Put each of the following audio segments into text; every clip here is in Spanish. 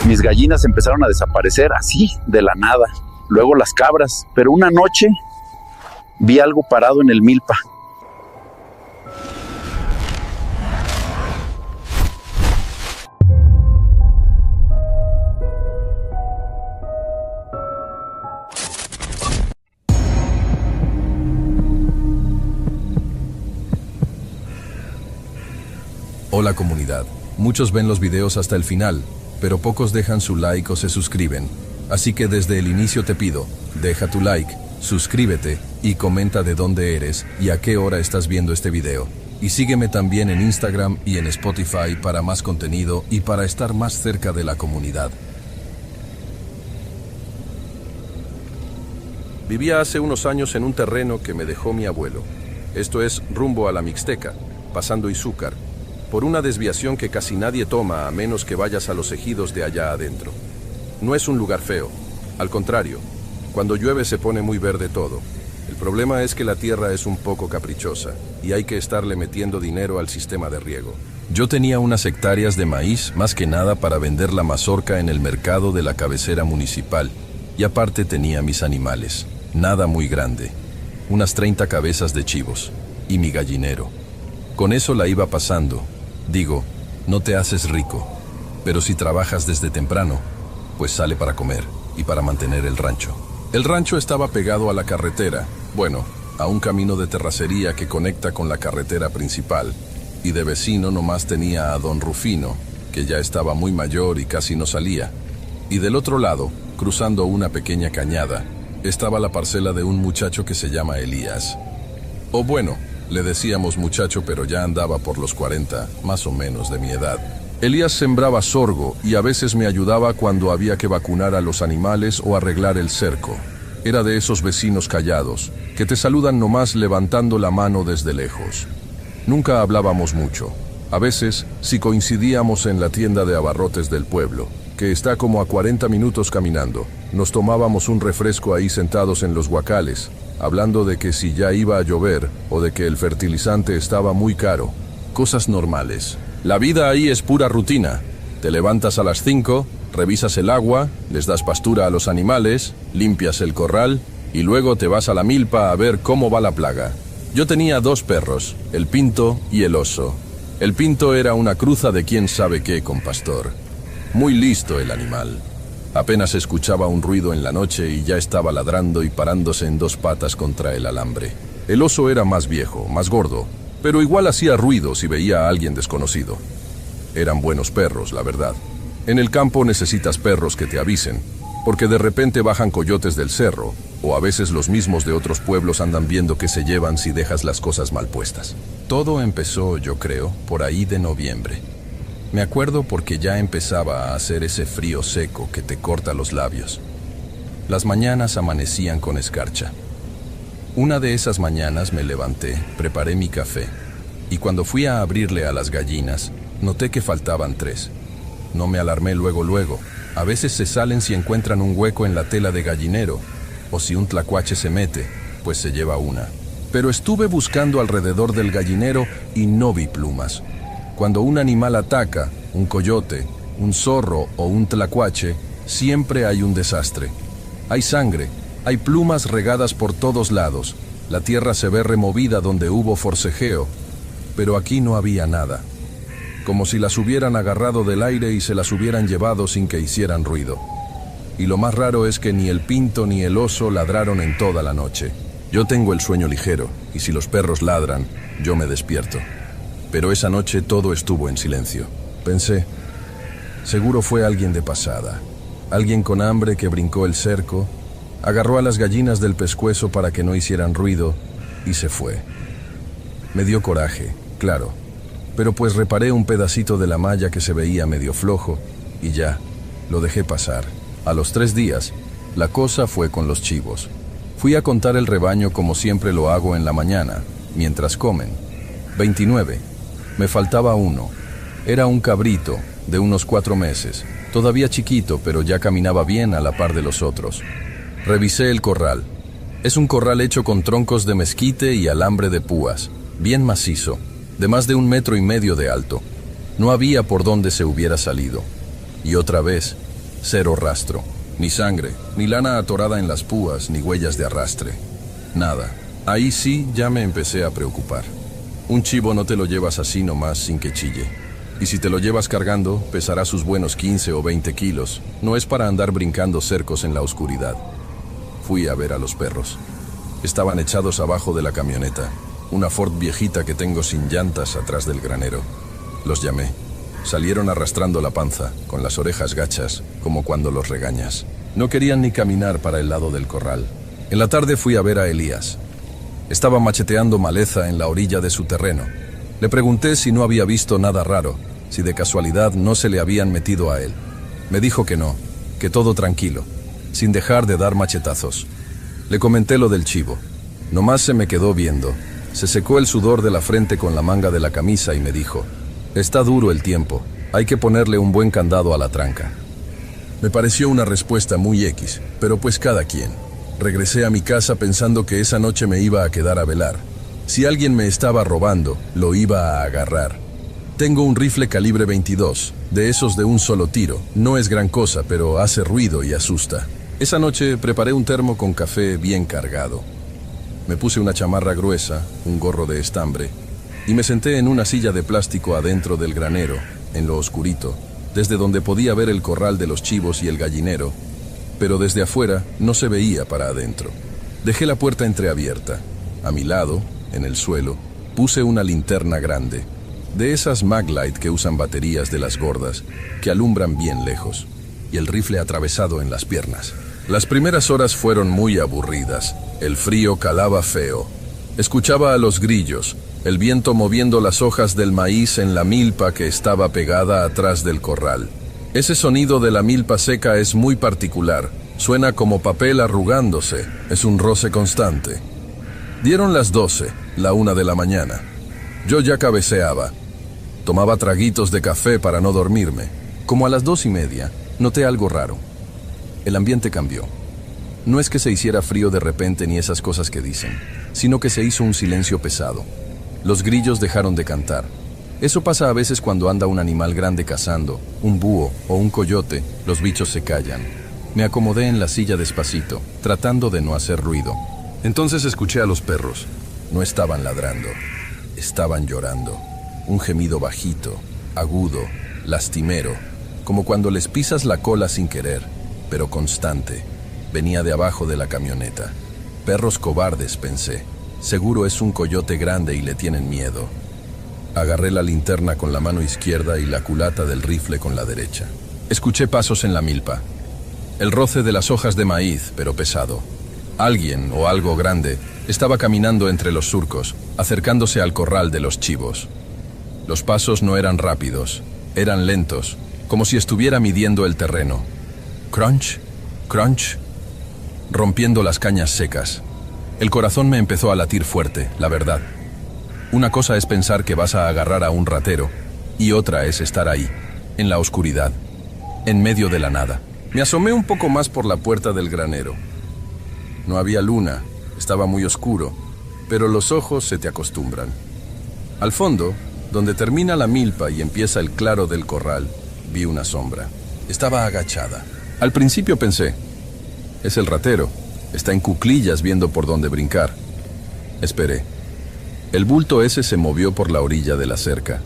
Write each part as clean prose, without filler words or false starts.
Mis gallinas empezaron a desaparecer así, de la nada. Luego las cabras, pero una noche vi algo parado en el milpa. Hola comunidad, muchos ven los videos hasta el final, pero pocos dejan su like o se suscriben. Así que desde el inicio te pido, deja tu like, suscríbete y comenta de dónde eres y a qué hora estás viendo este video. Y sígueme también en Instagram y en Spotify para más contenido y para estar más cerca de la comunidad. Vivía hace unos años en un terreno que me dejó mi abuelo. Esto es rumbo a la Mixteca, pasando Izúcar, por una desviación que casi nadie toma a menos que vayas a los ejidos de allá adentro. No es un lugar feo, al contrario, cuando llueve se pone muy verde todo. El problema es que la tierra es un poco caprichosa y hay que estarle metiendo dinero al sistema de riego. Yo tenía unas hectáreas de maíz, más que nada para vender la mazorca en el mercado de la cabecera municipal, y aparte tenía mis animales, nada muy grande, unas 30 cabezas de chivos, y mi gallinero. Con eso la iba pasando. Digo, no te haces rico, pero si trabajas desde temprano, pues sale para comer y para mantener el rancho. El rancho estaba pegado a la carretera, bueno, a un camino de terracería que conecta con la carretera principal, y de vecino nomás tenía a don Rufino, que ya estaba muy mayor y casi no salía. Y del otro lado, cruzando una pequeña cañada, estaba la parcela de un muchacho que se llama Elías. O bueno, le decíamos muchacho, pero ya andaba por los 40, más o menos de mi edad. Elías sembraba sorgo y a veces me ayudaba cuando había que vacunar a los animales o arreglar el cerco. Era de esos vecinos callados, que te saludan nomás levantando la mano desde lejos. Nunca hablábamos mucho. A veces, si coincidíamos en la tienda de abarrotes del pueblo, que está como a 40 minutos caminando, nos tomábamos un refresco ahí sentados en los guacales, hablando de que si ya iba a llover o de que el fertilizante estaba muy caro. Cosas normales. La vida ahí es pura rutina. Te levantas a las 5, revisas el agua, les das pastura a los animales, limpias el corral y luego te vas a la milpa a ver cómo va la plaga. Yo tenía 2 perros, el Pinto y el Oso. El Pinto era una cruza de quién sabe qué con pastor. Muy listo el animal. Apenas escuchaba un ruido en la noche y ya estaba ladrando y parándose en 2 patas contra el alambre. El Oso era más viejo, más gordo, pero igual hacía ruido si veía a alguien desconocido. Eran buenos perros, la verdad. En el campo necesitas perros que te avisen, porque de repente bajan coyotes del cerro, o a veces los mismos de otros pueblos andan viendo qué se llevan si dejas las cosas mal puestas. Todo empezó, yo creo, por ahí de noviembre. Me acuerdo porque ya empezaba a hacer ese frío seco que te corta los labios. Las mañanas amanecían con escarcha. Una de esas mañanas me levanté, preparé mi café, y cuando fui a abrirle a las gallinas, noté que faltaban 3. No me alarmé luego. A veces se salen si encuentran un hueco en la tela de gallinero, o si un tlacuache se mete, pues se lleva una. Pero estuve buscando alrededor del gallinero y no vi plumas. Cuando un animal ataca, un coyote, un zorro o un tlacuache, siempre hay un desastre. Hay sangre, hay plumas regadas por todos lados, la tierra se ve removida donde hubo forcejeo, pero aquí no había nada. Como si las hubieran agarrado del aire y se las hubieran llevado sin que hicieran ruido. Y lo más raro es que ni el Pinto ni el Oso ladraron en toda la noche. Yo tengo el sueño ligero, y si los perros ladran, yo me despierto. Pero esa noche todo estuvo en silencio. Pensé, seguro fue alguien de pasada. Alguien con hambre que brincó el cerco, agarró a las gallinas del pescuezo para que no hicieran ruido y se fue. Me dio coraje, claro, pero pues reparé un pedacito de la malla que se veía medio flojo y ya, lo dejé pasar. A los 3 días, la cosa fue con los chivos. Fui a contar el rebaño como siempre lo hago en la mañana, mientras comen. 29. Me faltaba uno. Era un cabrito, de unos 4 meses, todavía chiquito, pero ya caminaba bien a la par de los otros. Revisé el corral. Es un corral hecho con troncos de mezquite y alambre de púas, bien macizo, de más de 1,5 metros de alto. No había por dónde se hubiera salido. Y otra vez, Cero rastro. Ni sangre, ni lana atorada en las púas, ni huellas de arrastre. Nada. Ahí sí ya me empecé a preocupar. Un chivo no te lo llevas así nomás sin que chille. Y si te lo llevas cargando, pesará sus buenos 15 o 20 kilos. No es para andar brincando cercos en la oscuridad. Fui a ver a los perros. Estaban echados abajo de la camioneta. Una Ford viejita que tengo sin llantas atrás del granero. Los llamé. Salieron arrastrando la panza, con las orejas gachas, como cuando los regañas. No querían ni caminar para el lado del corral. En la tarde fui a ver a Elías. Estaba macheteando maleza en la orilla de su terreno. Le pregunté si no había visto nada raro, si de casualidad no se le habían metido a él. Me dijo que no, que todo tranquilo, sin dejar de dar machetazos. Le comenté lo del chivo. Nomás se me quedó viendo. Se secó el sudor de la frente con la manga de la camisa y me dijo: «Está duro el tiempo, hay que ponerle un buen candado a la tranca». Me pareció una respuesta muy X, pero pues cada quien. Regresé a mi casa pensando que esa noche me iba a quedar a velar. Si alguien me estaba robando, lo iba a agarrar. Tengo un rifle calibre 22, de esos de un solo tiro. No es gran cosa, pero hace ruido y asusta. Esa noche preparé un termo con café bien cargado. Me puse una chamarra gruesa, un gorro de estambre, y me senté en una silla de plástico adentro del granero, en lo oscurito, desde donde podía ver el corral de los chivos y el gallinero, pero desde afuera no se veía para adentro. Dejé la puerta entreabierta. A mi lado, en el suelo, puse una linterna grande, de esas Maglite que usan baterías de las gordas, que alumbran bien lejos, y el rifle atravesado en las piernas. Las primeras horas fueron muy aburridas. El frío calaba feo. Escuchaba a los grillos, el viento moviendo las hojas del maíz en la milpa que estaba pegada atrás del corral. Ese sonido de la milpa seca es muy particular. Suena como papel arrugándose. Es un roce constante. Dieron las 12, la 1 de la mañana. Yo ya cabeceaba. Tomaba traguitos de café para no dormirme. Como a las 2:30, noté algo raro. El ambiente cambió. No es que se hiciera frío de repente ni esas cosas que dicen, sino que se hizo un silencio pesado. Los grillos dejaron de cantar. Eso pasa a veces cuando anda un animal grande cazando, un búho o un coyote, los bichos se callan. Me acomodé en la silla despacito, tratando de no hacer ruido. Entonces escuché a los perros. No estaban ladrando, estaban llorando. Un gemido bajito, agudo, lastimero, como cuando les pisas la cola sin querer, pero constante. Venía de abajo de la camioneta. Perros cobardes, pensé. Seguro es un coyote grande y le tienen miedo. Agarré la linterna con la mano izquierda y la culata del rifle con la derecha. Escuché pasos en la milpa. El roce de las hojas de maíz, pero pesado. Alguien o algo grande estaba caminando entre los surcos, acercándose al corral de los chivos. Los pasos no eran rápidos, eran lentos, como si estuviera midiendo el terreno. Crunch, crunch, rompiendo las cañas secas. El corazón me empezó a latir fuerte, la verdad. Una cosa es pensar que vas a agarrar a un ratero, y otra es estar ahí, en la oscuridad, en medio de la nada. Me asomé un poco más por la puerta del granero. No había luna, estaba muy oscuro, pero los ojos se te acostumbran. Al fondo, donde termina la milpa y empieza el claro del corral, vi una sombra. Estaba agachada. Al principio pensé, es el ratero, está en cuclillas viendo por dónde brincar. Esperé. El bulto ese se movió por la orilla de la cerca,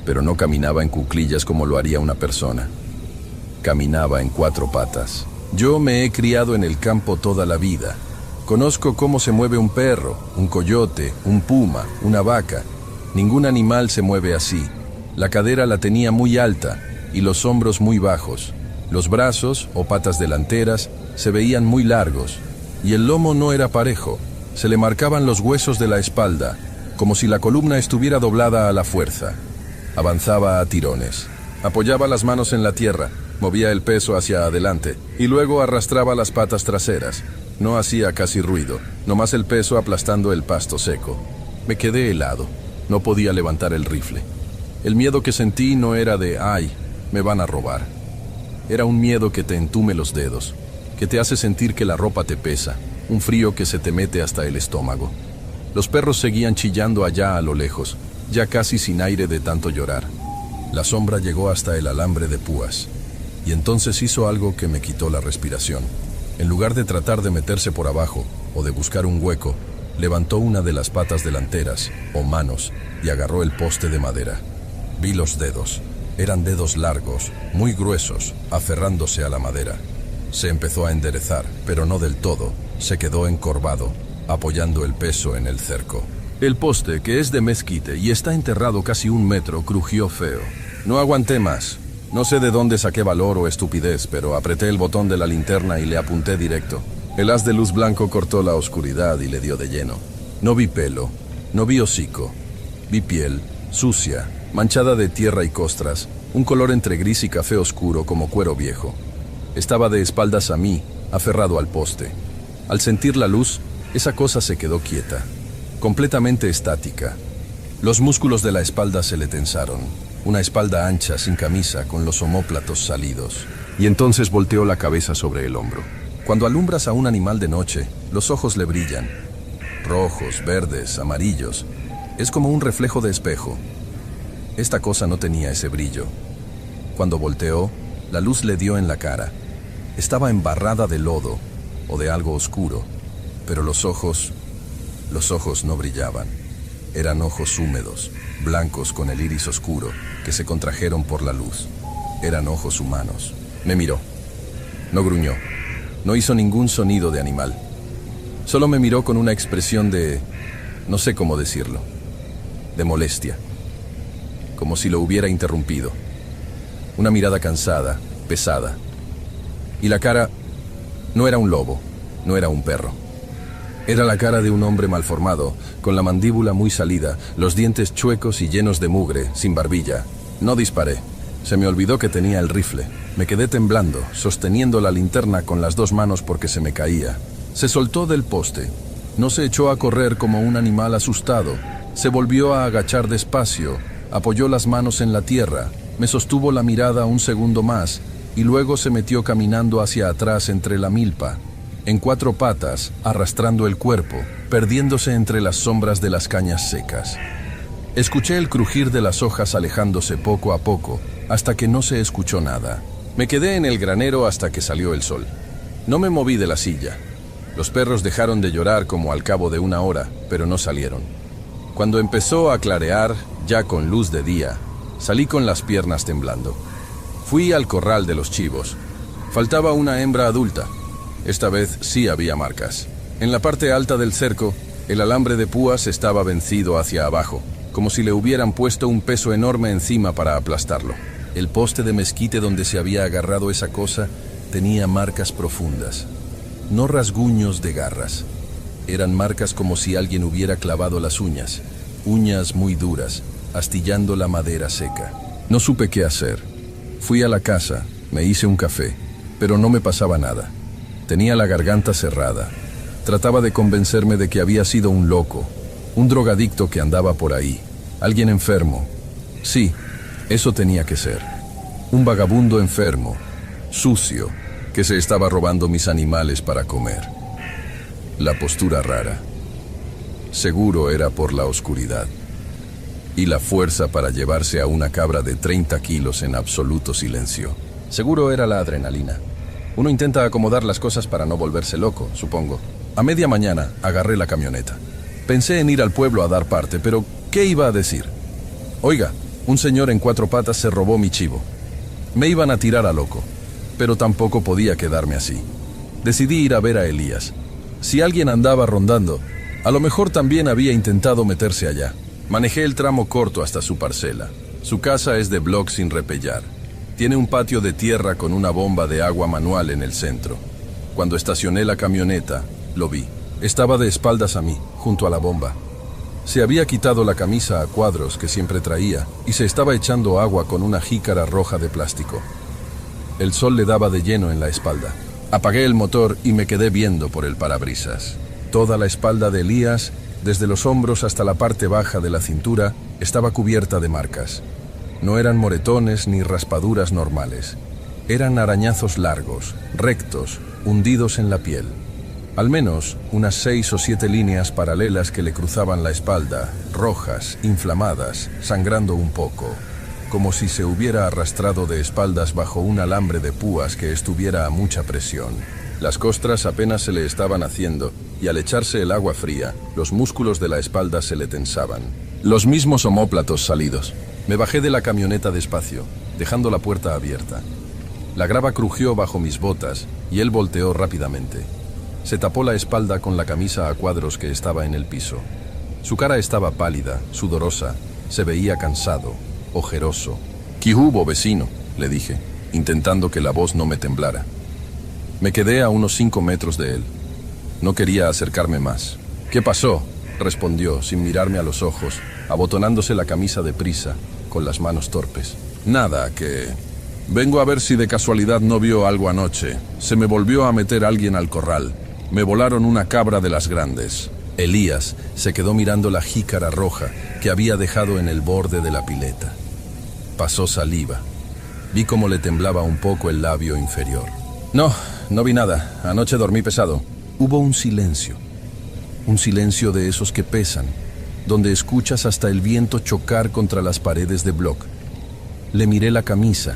pero no caminaba en cuclillas como lo haría una persona. Caminaba en 4 patas. Yo me he criado en el campo toda la vida. Conozco cómo se mueve un perro, un coyote, un puma, una vaca. Ningún animal se mueve así. La cadera la tenía muy alta y los hombros muy bajos. Los brazos o patas delanteras se veían muy largos y el lomo no era parejo. Se le marcaban los huesos de la espalda, como si la columna estuviera doblada a la fuerza. Avanzaba a tirones. Apoyaba las manos en la tierra, movía el peso hacia adelante y luego arrastraba las patas traseras. No hacía casi ruido, nomás el peso aplastando el pasto seco. Me quedé helado. No podía levantar el rifle. El miedo que sentí no era de, ay, me van a robar. Era un miedo que te entume los dedos, que te hace sentir que la ropa te pesa, un frío que se te mete hasta el estómago. Los perros seguían chillando allá a lo lejos, ya casi sin aire de tanto llorar. La sombra llegó hasta el alambre de púas. y entonces hizo algo que me quitó la respiración. En lugar de tratar de meterse por abajo o de buscar un hueco, levantó una de las patas delanteras, o manos, y agarró el poste de madera. Vi los dedos. Eran dedos largos, muy gruesos, aferrándose a la madera. Se empezó a enderezar, pero no del todo. Se quedó encorvado, apoyando el peso en el cerco. El poste, que es de mezquite y está enterrado casi 1 metro, crujió feo. No aguanté más. No sé de dónde saqué valor o estupidez, pero apreté el botón de la linterna y le apunté directo. El haz de luz blanco cortó la oscuridad y le dio de lleno. No vi pelo, no vi hocico. Vi piel, sucia, manchada de tierra y costras, un color entre gris y café oscuro como cuero viejo. Estaba de espaldas a mí, aferrado al poste. Al sentir la luz, esa cosa se quedó quieta, completamente estática. Los músculos de la espalda se le tensaron, una espalda ancha, sin camisa, con los omóplatos salidos. Y entonces volteó la cabeza sobre el hombro. Cuando alumbras a un animal de noche, los ojos le brillan. Rojos, verdes, amarillos. Es como un reflejo de espejo. Esta cosa no tenía ese brillo. Cuando volteó, la luz le dio en la cara. Estaba embarrada de lodo o de algo oscuro, pero los ojos no brillaban. Eran ojos húmedos, blancos con el iris oscuro, que se contrajeron por la luz. Eran ojos humanos. Me miró. No gruñó. No hizo ningún sonido de animal. Solo me miró con una expresión de... no sé cómo decirlo. De molestia. Como si lo hubiera interrumpido. Una mirada cansada, pesada. Y la cara no era un lobo, no era un perro. Era la cara de un hombre malformado, con la mandíbula muy salida, los dientes chuecos y llenos de mugre, sin barbilla. No disparé. Se me olvidó que tenía el rifle. Me quedé temblando, sosteniendo la linterna con las 2 manos porque se me caía. Se soltó del poste. No se echó a correr como un animal asustado. Se volvió a agachar despacio, apoyó las manos en la tierra, me sostuvo la mirada 1 segundo más y luego se metió caminando hacia atrás entre la milpa, en 4 patas, arrastrando el cuerpo, perdiéndose entre las sombras de las cañas secas. Escuché el crujir de las hojas alejándose poco a poco, hasta que no se escuchó nada. Me quedé en el granero hasta que salió el sol. No me moví de la silla. Los perros dejaron de llorar como al cabo de 1 hora, pero no salieron. Cuando empezó a clarear, ya con luz de día, salí con las piernas temblando. Fui al corral de los chivos. Faltaba una hembra adulta. Esta vez sí había marcas. En la parte alta del cerco, el alambre de púas estaba vencido hacia abajo, como si le hubieran puesto un peso enorme encima para aplastarlo. El poste de mezquite donde se había agarrado esa cosa tenía marcas profundas. No rasguños de garras. Eran marcas como si alguien hubiera clavado las uñas. Uñas muy duras, astillando la madera seca. No supe qué hacer. Fui a la casa, me hice un café, pero no me pasaba nada. Tenía la garganta cerrada. Trataba de convencerme de que había sido un loco, un drogadicto que andaba por ahí, alguien enfermo. Sí, eso tenía que ser. Un vagabundo enfermo, sucio, que se estaba robando mis animales para comer. La postura rara. Seguro era por la oscuridad. Y la fuerza para llevarse a una cabra de 30 kilos en absoluto silencio. Seguro era la adrenalina. Uno intenta acomodar las cosas para no volverse loco, supongo. A media mañana agarré la camioneta. Pensé en ir al pueblo a dar parte, pero ¿qué iba a decir? Oiga, un señor en 4 patas se robó mi chivo. Me iban a tirar a loco, pero tampoco podía quedarme así. Decidí ir a ver a Elías. Si alguien andaba rondando, a lo mejor también había intentado meterse allá. Manejé el tramo corto hasta su parcela. Su casa es de bloc sin repellar. Tiene un patio de tierra con una bomba de agua manual en el centro. Cuando estacioné la camioneta, lo vi. Estaba de espaldas a mí, junto a la bomba. Se había quitado la camisa a cuadros que siempre traía y se estaba echando agua con una jícara roja de plástico. El sol le daba de lleno en la espalda. Apagué el motor y me quedé viendo por el parabrisas. Toda la espalda de Elías, desde los hombros hasta la parte baja de la cintura, estaba cubierta de marcas. No eran moretones ni raspaduras normales. Eran arañazos largos, rectos, hundidos en la piel. Al menos unas 6 o 7 líneas paralelas que le cruzaban la espalda, rojas, inflamadas, sangrando un poco. como si se hubiera arrastrado de espaldas bajo un alambre de púas que estuviera a mucha presión. Las costras apenas se le estaban haciendo, y al echarse el agua fría, los músculos de la espalda se le tensaban. Los mismos omóplatos salidos. Me bajé de la camioneta despacio, dejando la puerta abierta. La grava crujió bajo mis botas, y él volteó rápidamente. Se tapó la espalda con la camisa a cuadros que estaba en el piso. Su cara estaba pálida, sudorosa, se veía cansado, ojeroso. «¿Qué hubo, vecino?», le dije, intentando que la voz no me temblara. Me quedé a unos 5 metros de él. No quería acercarme más. «¿Qué pasó?», respondió, sin mirarme a los ojos, abotonándose la camisa deprisa, con las manos torpes. «Nada, que... vengo a ver si de casualidad no vio algo anoche. Se me volvió a meter alguien al corral. Me volaron una cabra de las grandes». Elías se quedó mirando la jícara roja que había dejado en el borde de la pileta. Pasó saliva. Vi cómo le temblaba un poco el labio inferior. No vi nada. Anoche dormí pesado». Hubo un silencio de esos que pesan, donde escuchas hasta el viento chocar contra las paredes de bloc. Le miré la camisa,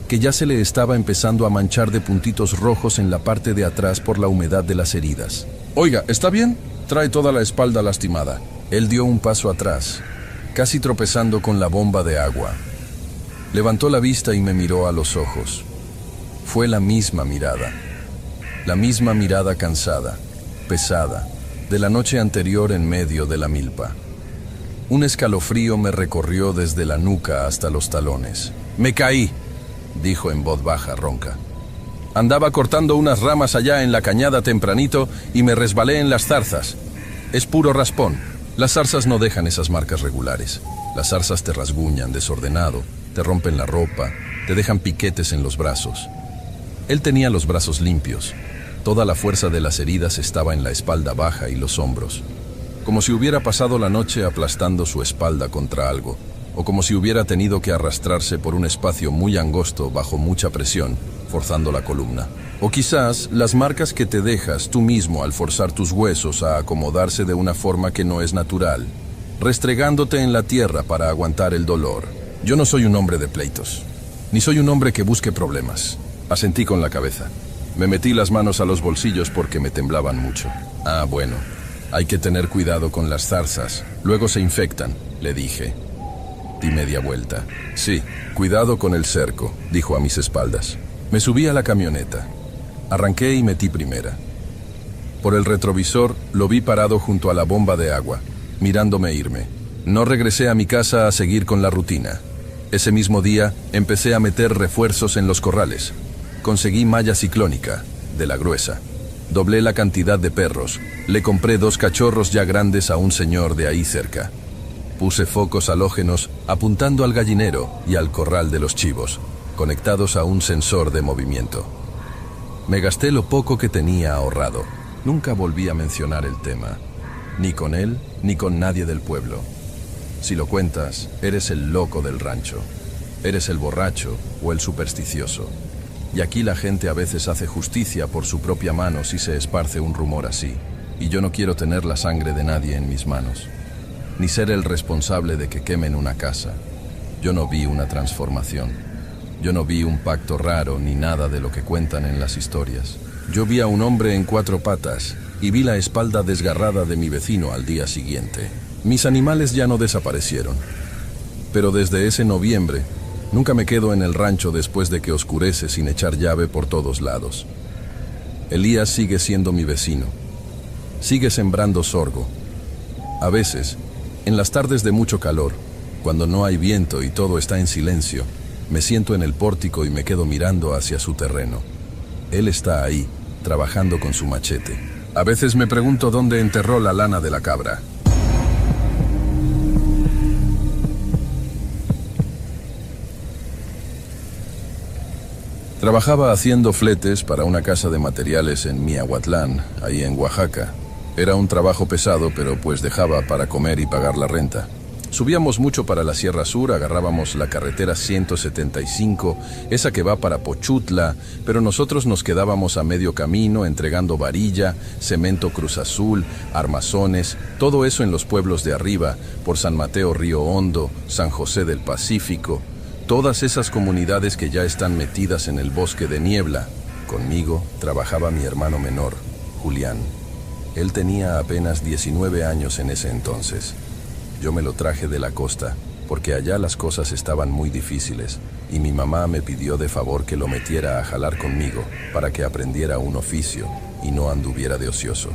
que ya se le estaba empezando a manchar de puntitos rojos en la parte de atrás por la humedad de las heridas. «Oiga, ¿está bien? Trae toda la espalda lastimada». Él dio un paso atrás, casi tropezando con la bomba de agua. Levantó la vista y me miró a los ojos. Fue la misma mirada cansada, pesada, de la noche anterior en medio de la milpa. Un escalofrío me recorrió desde la nuca hasta los talones. «Me caí», dijo en voz baja, ronca. «Andaba cortando unas ramas allá en la cañada tempranito y me resbalé en las zarzas. Es puro raspón. Las zarzas no dejan esas marcas regulares. Las zarzas te rasguñan desordenado, te rompen la ropa, te dejan piquetes en los brazos». Él tenía los brazos limpios. Toda la fuerza de las heridas estaba en la espalda baja y los hombros, como si hubiera pasado la noche aplastando su espalda contra algo, o como si hubiera tenido que arrastrarse por un espacio muy angosto bajo mucha presión, forzando la columna. O quizás las marcas que te dejas tú mismo al forzar tus huesos a acomodarse de una forma que no es natural, restregándote en la tierra para aguantar el dolor. Yo no soy un hombre de pleitos, ni soy un hombre que busque problemas. Asentí con la cabeza. Me metí las manos a los bolsillos porque me temblaban mucho. «Ah, bueno, hay que tener cuidado con las zarzas. Luego se infectan», le dije. Di media vuelta. «Sí, cuidado con el cerco», dijo a mis espaldas. Me subí a la camioneta. Arranqué y metí primera. Por el retrovisor lo vi parado junto a la bomba de agua, mirándome irme. No regresé a mi casa a seguir con la rutina. Ese mismo día empecé a meter refuerzos en los corrales. Conseguí malla ciclónica, de la gruesa. Doblé la cantidad de perros. Le compré 2 cachorros ya grandes a un señor de ahí cerca. Puse focos halógenos apuntando al gallinero y al corral de los chivos, conectados a un sensor de movimiento. Me gasté lo poco que tenía ahorrado. Nunca volví a mencionar el tema, ni con él ni con nadie del pueblo. Si lo cuentas, eres el loco del rancho. Eres el borracho o el supersticioso. Y aquí la gente a veces hace justicia por su propia mano si se esparce un rumor así. Y yo no quiero tener la sangre de nadie en mis manos, ni ser el responsable de que quemen una casa. Yo no vi una transformación. Yo no vi un pacto raro ni nada de lo que cuentan en las historias. Yo vi a un hombre en 4 patas y vi la espalda desgarrada de mi vecino al día siguiente. Mis animales ya no desaparecieron. Pero desde ese noviembre, nunca me quedo en el rancho después de que oscurece sin echar llave por todos lados. Elías sigue siendo mi vecino. Sigue sembrando sorgo. A veces, en las tardes de mucho calor, cuando no hay viento y todo está en silencio, me siento en el pórtico y me quedo mirando hacia su terreno. Él está ahí, trabajando con su machete. A veces me pregunto dónde enterró la lana de la cabra. Trabajaba haciendo fletes para una casa de materiales en Miahuatlán, ahí en Oaxaca. Era un trabajo pesado, pero pues dejaba para comer y pagar la renta. Subíamos mucho para la Sierra Sur, agarrábamos la carretera 175, esa que va para Pochutla, pero nosotros nos quedábamos a medio camino entregando varilla, cemento Cruz Azul, armazones, todo eso en los pueblos de arriba, por San Mateo Río Hondo, San José del Pacífico. Todas esas comunidades que ya están metidas en el bosque de niebla. Conmigo trabajaba mi hermano menor, Julián. Él tenía apenas 19 años en ese entonces. Yo me lo traje de la costa, porque allá las cosas estaban muy difíciles, y mi mamá me pidió de favor que lo metiera a jalar conmigo, para que aprendiera un oficio, y no anduviera de ocioso.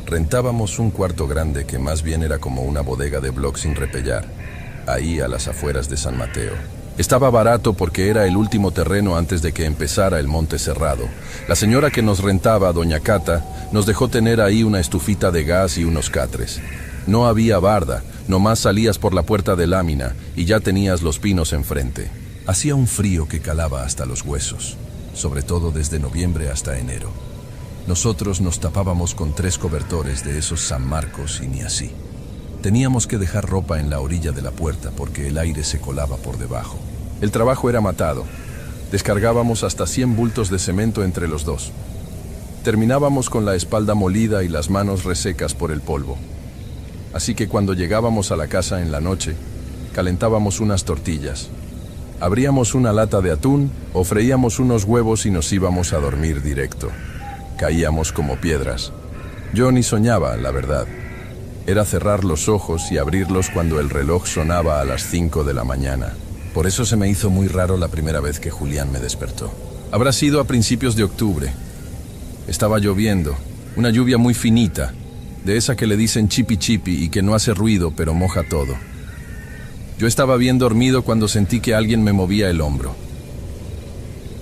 Rentábamos un cuarto grande que más bien era como una bodega de bloc sin repellar, ahí a las afueras de San Mateo. Estaba barato porque era el último terreno antes de que empezara el Monte Cerrado. La señora que nos rentaba, doña Cata, nos dejó tener ahí una estufita de gas y unos catres. No había barda, nomás salías por la puerta de lámina y ya tenías los pinos enfrente. Hacía un frío que calaba hasta los huesos, sobre todo desde noviembre hasta enero. Nosotros nos tapábamos con 3 cobertores de esos San Marcos y ni así. Teníamos que dejar ropa en la orilla de la puerta porque el aire se colaba por debajo. El trabajo era matado. Descargábamos hasta 100 bultos de cemento entre los dos. Terminábamos con la espalda molida y las manos resecas por el polvo. Así que cuando llegábamos a la casa en la noche, calentábamos unas tortillas. Abríamos una lata de atún o freíamos unos huevos y nos íbamos a dormir directo. Caíamos como piedras. Yo ni soñaba, la verdad. Era cerrar los ojos y abrirlos cuando el reloj sonaba a las 5 de la mañana. Por eso se me hizo muy raro la primera vez que Julián me despertó. Habrá sido a principios de octubre. Estaba lloviendo, una lluvia muy finita, de esa que le dicen chipi chipi y que no hace ruido pero moja todo. Yo estaba bien dormido cuando sentí que alguien me movía el hombro.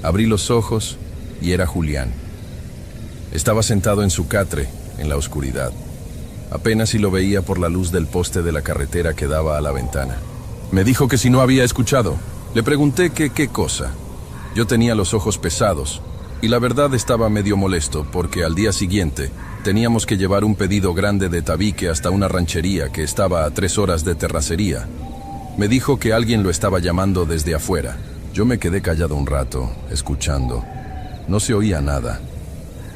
Abrí los ojos y era Julián. Estaba sentado en su catre, en la oscuridad. Apenas si lo veía por la luz del poste de la carretera que daba a la ventana. Me dijo que si no había escuchado. Le pregunté qué cosa. Yo tenía los ojos pesados, y la verdad estaba medio molesto, porque al día siguiente teníamos que llevar un pedido grande de tabique hasta una ranchería que estaba a 3 horas de terracería. Me dijo que alguien lo estaba llamando desde afuera. Yo me quedé callado un rato, escuchando. No se oía nada.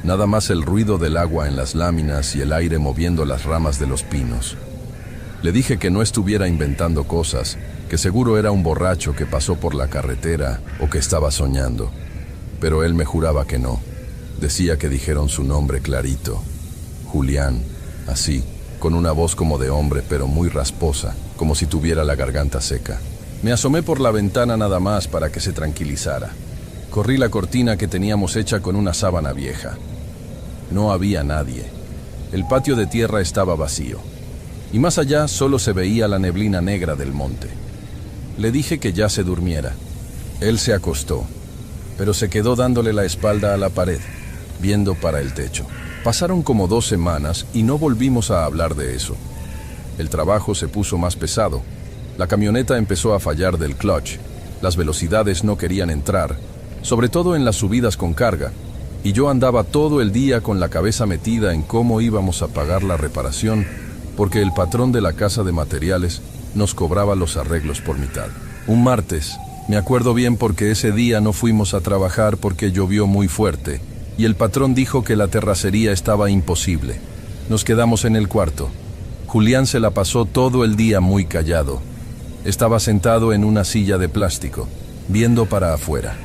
Nada más el ruido del agua en las láminas y el aire moviendo las ramas de los pinos. Le dije que no estuviera inventando cosas, que seguro era un borracho que pasó por la carretera o que estaba soñando. Pero él me juraba que no. Decía que dijeron su nombre clarito. Julián, así, con una voz como de hombre, pero muy rasposa, como si tuviera la garganta seca. Me asomé por la ventana nada más para que se tranquilizara. Corrí la cortina que teníamos hecha con una sábana vieja. No había nadie. El patio de tierra estaba vacío. Y más allá solo se veía la neblina negra del monte. Le dije que ya se durmiera. Él se acostó, pero se quedó dándole la espalda a la pared, viendo para el techo. Pasaron como 2 semanas y no volvimos a hablar de eso. El trabajo se puso más pesado. La camioneta empezó a fallar del clutch. Las velocidades no querían entrar, sobre todo en las subidas con carga. Y yo andaba todo el día con la cabeza metida en cómo íbamos a pagar la reparación, porque el patrón de la casa de materiales nos cobraba los arreglos por mitad. Un martes, me acuerdo bien porque ese día no fuimos a trabajar porque llovió muy fuerte, y el patrón dijo que la terracería estaba imposible. Nos quedamos en el cuarto. Julián se la pasó todo el día muy callado. Estaba sentado en una silla de plástico, viendo para afuera.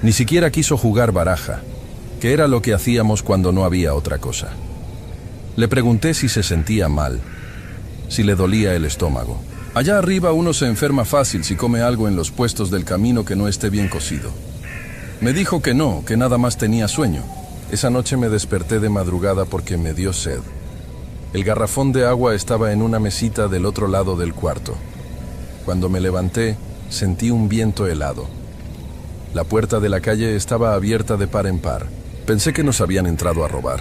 Ni siquiera quiso jugar baraja, que era lo que hacíamos cuando no había otra cosa. Le pregunté si se sentía mal, si le dolía el estómago. Allá arriba uno se enferma fácil si come algo en los puestos del camino que no esté bien cocido. Me dijo que no, que nada más tenía sueño. Esa noche me desperté de madrugada porque me dio sed. El garrafón de agua estaba en una mesita del otro lado del cuarto. Cuando me levanté, sentí un viento helado. La puerta de la calle estaba abierta de par en par. Pensé que nos habían entrado a robar.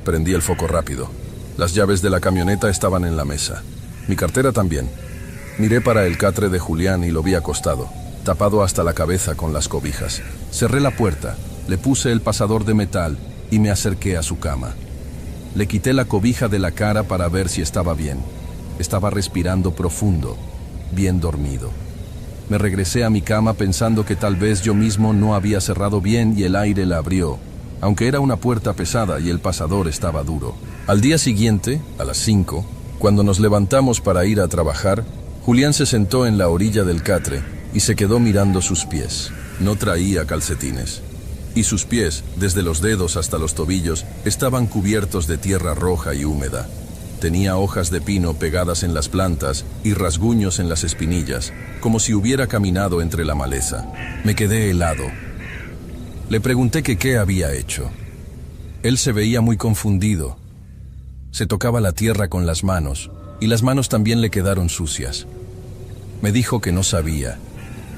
Prendí el foco rápido. Las llaves de la camioneta estaban en la mesa. Mi cartera también. Miré para el catre de Julián y lo vi acostado, tapado hasta la cabeza con las cobijas. Cerré la puerta, le puse el pasador de metal y me acerqué a su cama. Le quité la cobija de la cara para ver si estaba bien. Estaba respirando profundo, bien dormido. Me regresé a mi cama pensando que tal vez yo mismo no había cerrado bien y el aire la abrió, aunque era una puerta pesada y el pasador estaba duro. Al día siguiente, a las 5, cuando nos levantamos para ir a trabajar, Julián se sentó en la orilla del catre y se quedó mirando sus pies. No traía calcetines. Y sus pies, desde los dedos hasta los tobillos, estaban cubiertos de tierra roja y húmeda. Tenía hojas de pino pegadas en las plantas y rasguños en las espinillas, como si hubiera caminado entre la maleza. Me quedé helado. Le pregunté que qué había hecho. Él se veía muy confundido. Se tocaba la tierra con las manos, y las manos también le quedaron sucias. Me dijo que no sabía,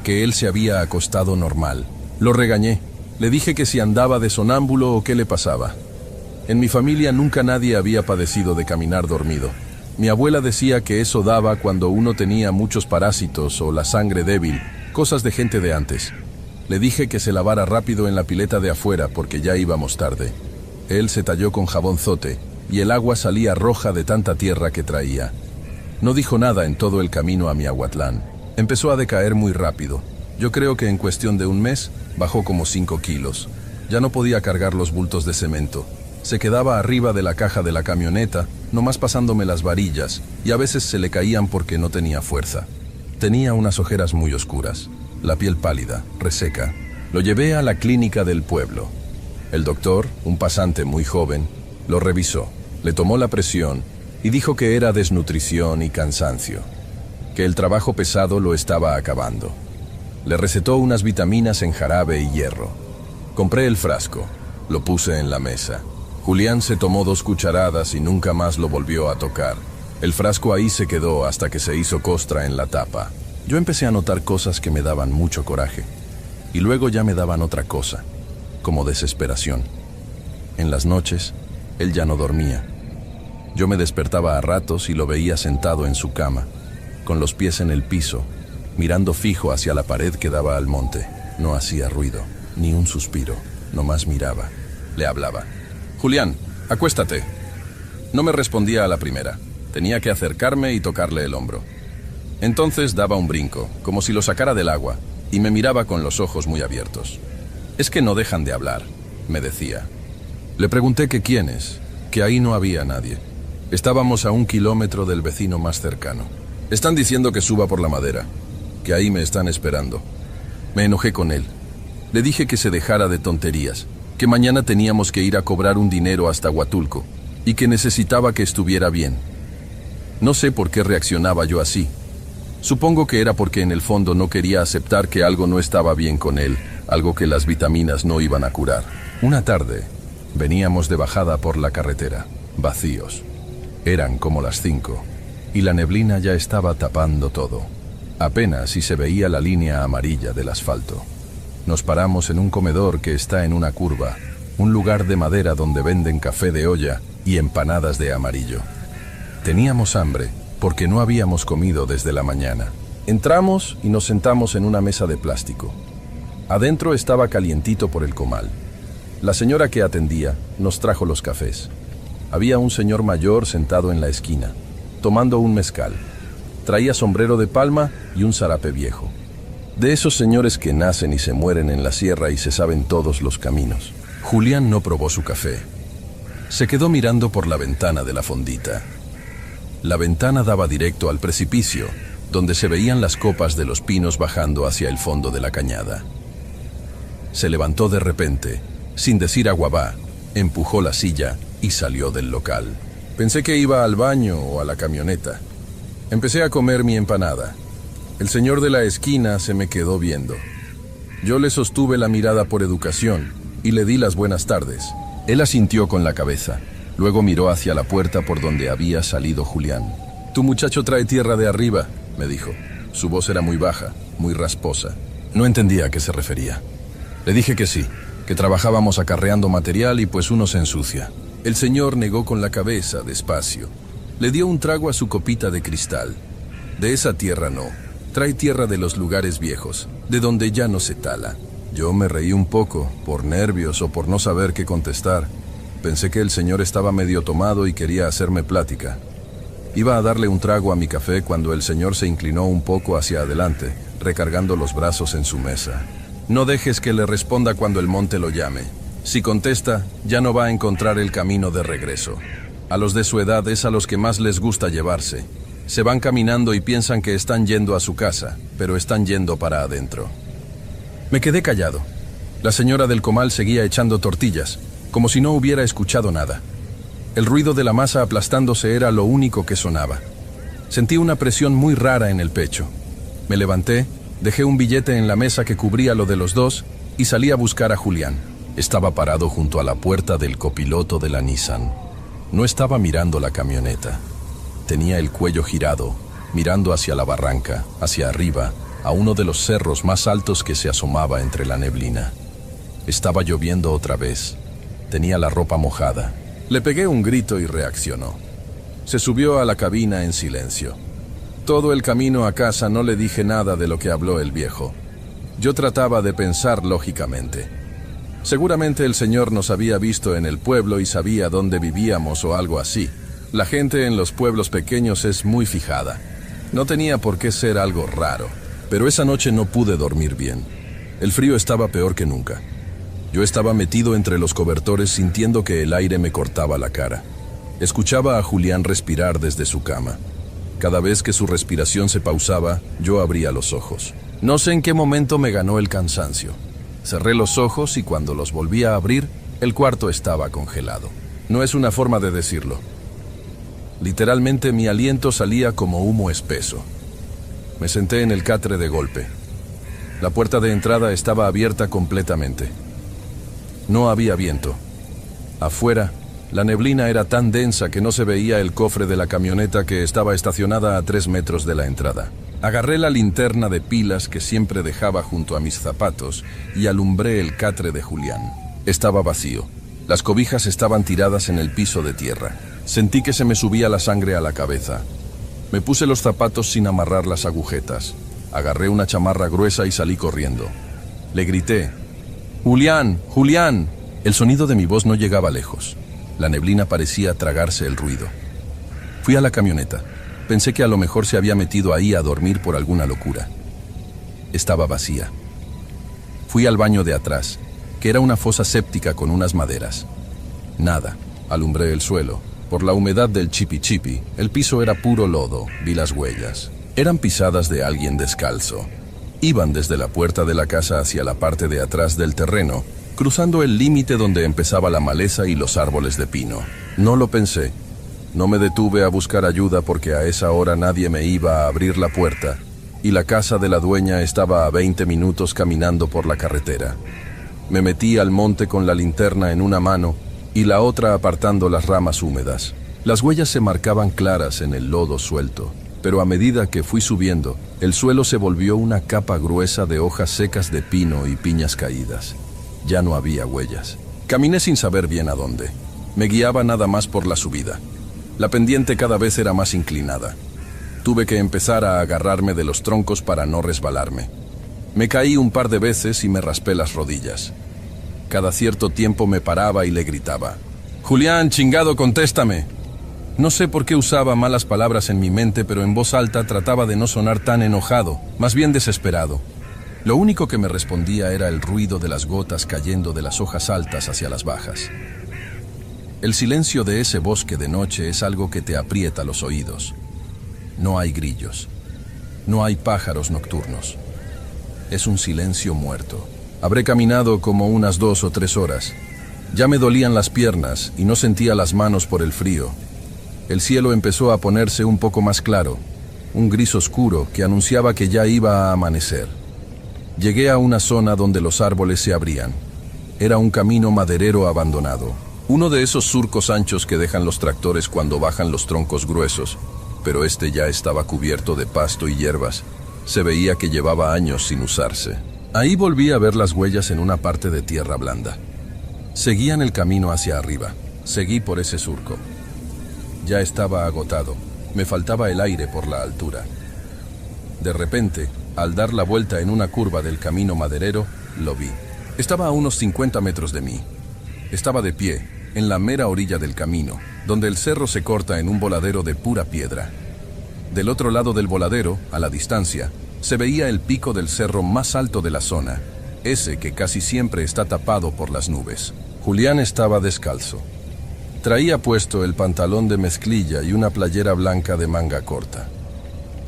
que él se había acostado normal. Lo regañé. Le dije que si andaba de sonámbulo o qué le pasaba. En mi familia nunca nadie había padecido de caminar dormido. Mi abuela decía que eso daba cuando uno tenía muchos parásitos o la sangre débil, cosas de gente de antes. Le dije que se lavara rápido en la pileta de afuera porque ya íbamos tarde. Él se talló con jabonzote y el agua salía roja de tanta tierra que traía. No dijo nada en todo el camino a Miahuatlán. Empezó a decaer muy rápido. Yo creo que en cuestión de un mes bajó como 5 kilos. Ya no podía cargar los bultos de cemento. Se quedaba arriba de la caja de la camioneta, nomás pasándome las varillas, y a veces se le caían porque no tenía fuerza. Tenía unas ojeras muy oscuras, la piel pálida, reseca. Lo llevé a la clínica del pueblo. El doctor, un pasante muy joven, lo revisó, le tomó la presión y dijo que era desnutrición y cansancio, que el trabajo pesado lo estaba acabando. Le recetó unas vitaminas en jarabe y hierro. Compré el frasco, lo puse en la mesa. Julián se tomó 2 cucharadas y nunca más lo volvió a tocar. El frasco ahí se quedó hasta que se hizo costra en la tapa. Yo empecé a notar cosas que me daban mucho coraje. Y luego ya me daban otra cosa, como desesperación. En las noches, él ya no dormía. Yo me despertaba a ratos y lo veía sentado en su cama, con los pies en el piso, mirando fijo hacia la pared que daba al monte. No hacía ruido, ni un suspiro, nomás miraba. Le hablaba. «Julián, acuéstate». No me respondía a la primera. Tenía que acercarme y tocarle el hombro. Entonces daba un brinco, como si lo sacara del agua, y me miraba con los ojos muy abiertos. «Es que no dejan de hablar», me decía. Le pregunté que quiénes, que ahí no había nadie. Estábamos a 1 kilómetro del vecino más cercano. «Están diciendo que suba por la madera, que ahí me están esperando». Me enojé con él. Le dije que se dejara de tonterías, que mañana teníamos que ir a cobrar un dinero hasta Huatulco, y que necesitaba que estuviera bien. No sé por qué reaccionaba yo así. Supongo que era porque en el fondo no quería aceptar que algo no estaba bien con él, algo que las vitaminas no iban a curar. Una tarde, veníamos de bajada por la carretera, vacíos. Eran como las 5, y la neblina ya estaba tapando todo. Apenas si se veía la línea amarilla del asfalto. Nos paramos en un comedor que está en una curva, un lugar de madera donde venden café de olla y empanadas de amarillo. Teníamos hambre porque no habíamos comido desde la mañana. Entramos y nos sentamos en una mesa de plástico. Adentro estaba calientito por el comal. La señora que atendía nos trajo los cafés. Había un señor mayor sentado en la esquina, tomando un mezcal. Traía sombrero de palma y un zarape viejo. De esos señores que nacen y se mueren en la sierra y se saben todos los caminos. Julián no probó su café. Se quedó mirando por la ventana de la fondita. La ventana daba directo al precipicio, donde se veían las copas de los pinos bajando hacia el fondo de la cañada. Se levantó de repente, sin decir aguabá, empujó la silla y salió del local. Pensé que iba al baño o a la camioneta. Empecé a comer mi empanada. El señor de la esquina se me quedó viendo. Yo le sostuve la mirada por educación y le di las buenas tardes. Él asintió con la cabeza. Luego miró hacia la puerta por donde había salido Julián. «Tu muchacho trae tierra de arriba», me dijo. Su voz era muy baja, muy rasposa. No entendía a qué se refería. Le dije que sí, que trabajábamos acarreando material y pues uno se ensucia. El señor negó con la cabeza, despacio. Le dio un trago a su copita de cristal. «De esa tierra no. Trae tierra de los lugares viejos, de donde ya no se tala». Yo me reí un poco, por nervios o por no saber qué contestar. Pensé que el señor estaba medio tomado y quería hacerme plática. Iba a darle un trago a mi café cuando el señor se inclinó un poco hacia adelante, recargando los brazos en su mesa. «No dejes que le responda cuando el monte lo llame. Si contesta, ya no va a encontrar el camino de regreso. A los de su edad es a los que más les gusta llevarse. Se van caminando y piensan que están yendo a su casa, pero están yendo para adentro. Me quedé callado. La señora del comal seguía echando tortillas, como si no hubiera escuchado nada. El ruido de la masa aplastándose era lo único que sonaba. Sentí una presión muy rara en el pecho. Me levanté, dejé un billete en la mesa que cubría lo de los dos y salí a buscar a Julián. Estaba parado junto a la puerta del copiloto de la Nissan. No estaba mirando la camioneta. Tenía el cuello girado, mirando hacia la barranca, hacia arriba, a uno de los cerros más altos que se asomaba entre la neblina. Estaba lloviendo otra vez. Tenía la ropa mojada. Le pegué un grito y reaccionó. Se subió a la cabina en silencio. Todo el camino a casa no le dije nada de lo que habló el viejo. Yo trataba de pensar lógicamente. Seguramente el señor nos había visto en el pueblo y sabía dónde vivíamos o algo así. La gente en los pueblos pequeños es muy fijada. No tenía por qué ser algo raro. Pero esa noche no pude dormir bien. El frío estaba peor que nunca. Yo estaba metido entre los cobertores sintiendo que el aire me cortaba la cara. Escuchaba a Julián respirar desde su cama. Cada vez que su respiración se pausaba, yo abría los ojos. No sé en qué momento me ganó el cansancio. Cerré los ojos y cuando los volví a abrir, el cuarto estaba congelado. No es una forma de decirlo. Literalmente mi aliento salía como humo espeso. Me senté en el catre de golpe. La puerta de entrada estaba abierta completamente. No había viento. Afuera, la neblina era tan densa que no se veía el cofre de la camioneta que estaba estacionada a 3 metros de la entrada. Agarré la linterna de pilas que siempre dejaba junto a mis zapatos y alumbré el catre de Julián. Estaba vacío. Las cobijas estaban tiradas en el piso de tierra. Sentí que se me subía la sangre a la cabeza. Me puse los zapatos sin amarrar las agujetas. Agarré una chamarra gruesa y salí corriendo. Le grité: «¡Julián! ¡Julián!». El sonido de mi voz no llegaba lejos. La neblina parecía tragarse el ruido. Fui a la camioneta. Pensé que a lo mejor se había metido ahí a dormir por alguna locura. Estaba vacía. Fui al baño de atrás, que era una fosa séptica con unas maderas. Nada. Alumbré el suelo. Por la humedad del chipi-chipi, el piso era puro lodo. Vi las huellas. Eran pisadas de alguien descalzo. Iban desde la puerta de la casa hacia la parte de atrás del terreno, cruzando el límite donde empezaba la maleza y los árboles de pino. No lo pensé. No me detuve a buscar ayuda porque a esa hora nadie me iba a abrir la puerta, y la casa de la dueña estaba a 20 minutos caminando por la carretera. Me metí al monte con la linterna en una mano y la otra apartando las ramas húmedas. Las huellas se marcaban claras en el lodo suelto, pero a medida que fui subiendo, el suelo se volvió una capa gruesa de hojas secas de pino y piñas caídas. Ya no había huellas. Caminé sin saber bien a dónde. Me guiaba nada más por la subida. La pendiente cada vez era más inclinada. Tuve que empezar a agarrarme de los troncos para no resbalarme. Me caí un par de veces y me raspé las rodillas. Cada cierto tiempo me paraba y le gritaba: «¡Julián, chingado, contéstame!». No sé por qué usaba malas palabras en mi mente, pero en voz alta trataba de no sonar tan enojado, más bien desesperado. Lo único que me respondía era el ruido de las gotas cayendo de las hojas altas hacia las bajas. El silencio de ese bosque de noche es algo que te aprieta los oídos. No hay grillos. No hay pájaros nocturnos. Es un silencio muerto. Habré caminado como unas 2 o 3 horas. Ya me dolían las piernas y no sentía las manos por el frío. El cielo empezó a ponerse un poco más claro, un gris oscuro que anunciaba que ya iba a amanecer. Llegué a una zona donde los árboles se abrían. Era un camino maderero abandonado. Uno de esos surcos anchos que dejan los tractores cuando bajan los troncos gruesos, pero este ya estaba cubierto de pasto y hierbas. Se veía que llevaba años sin usarse. Ahí volví a ver las huellas en una parte de tierra blanda. Seguían el camino hacia arriba. Seguí por ese surco. Ya estaba agotado. Me faltaba el aire por la altura. De repente, al dar la vuelta en una curva del camino maderero, lo vi. Estaba a unos 50 metros de mí. Estaba de pie, en la mera orilla del camino, donde el cerro se corta en un voladero de pura piedra. Del otro lado del voladero, a la distancia, se veía el pico del cerro más alto de la zona, ese que casi siempre está tapado por las nubes. Julián estaba descalzo. Traía puesto el pantalón de mezclilla y una playera blanca de manga corta.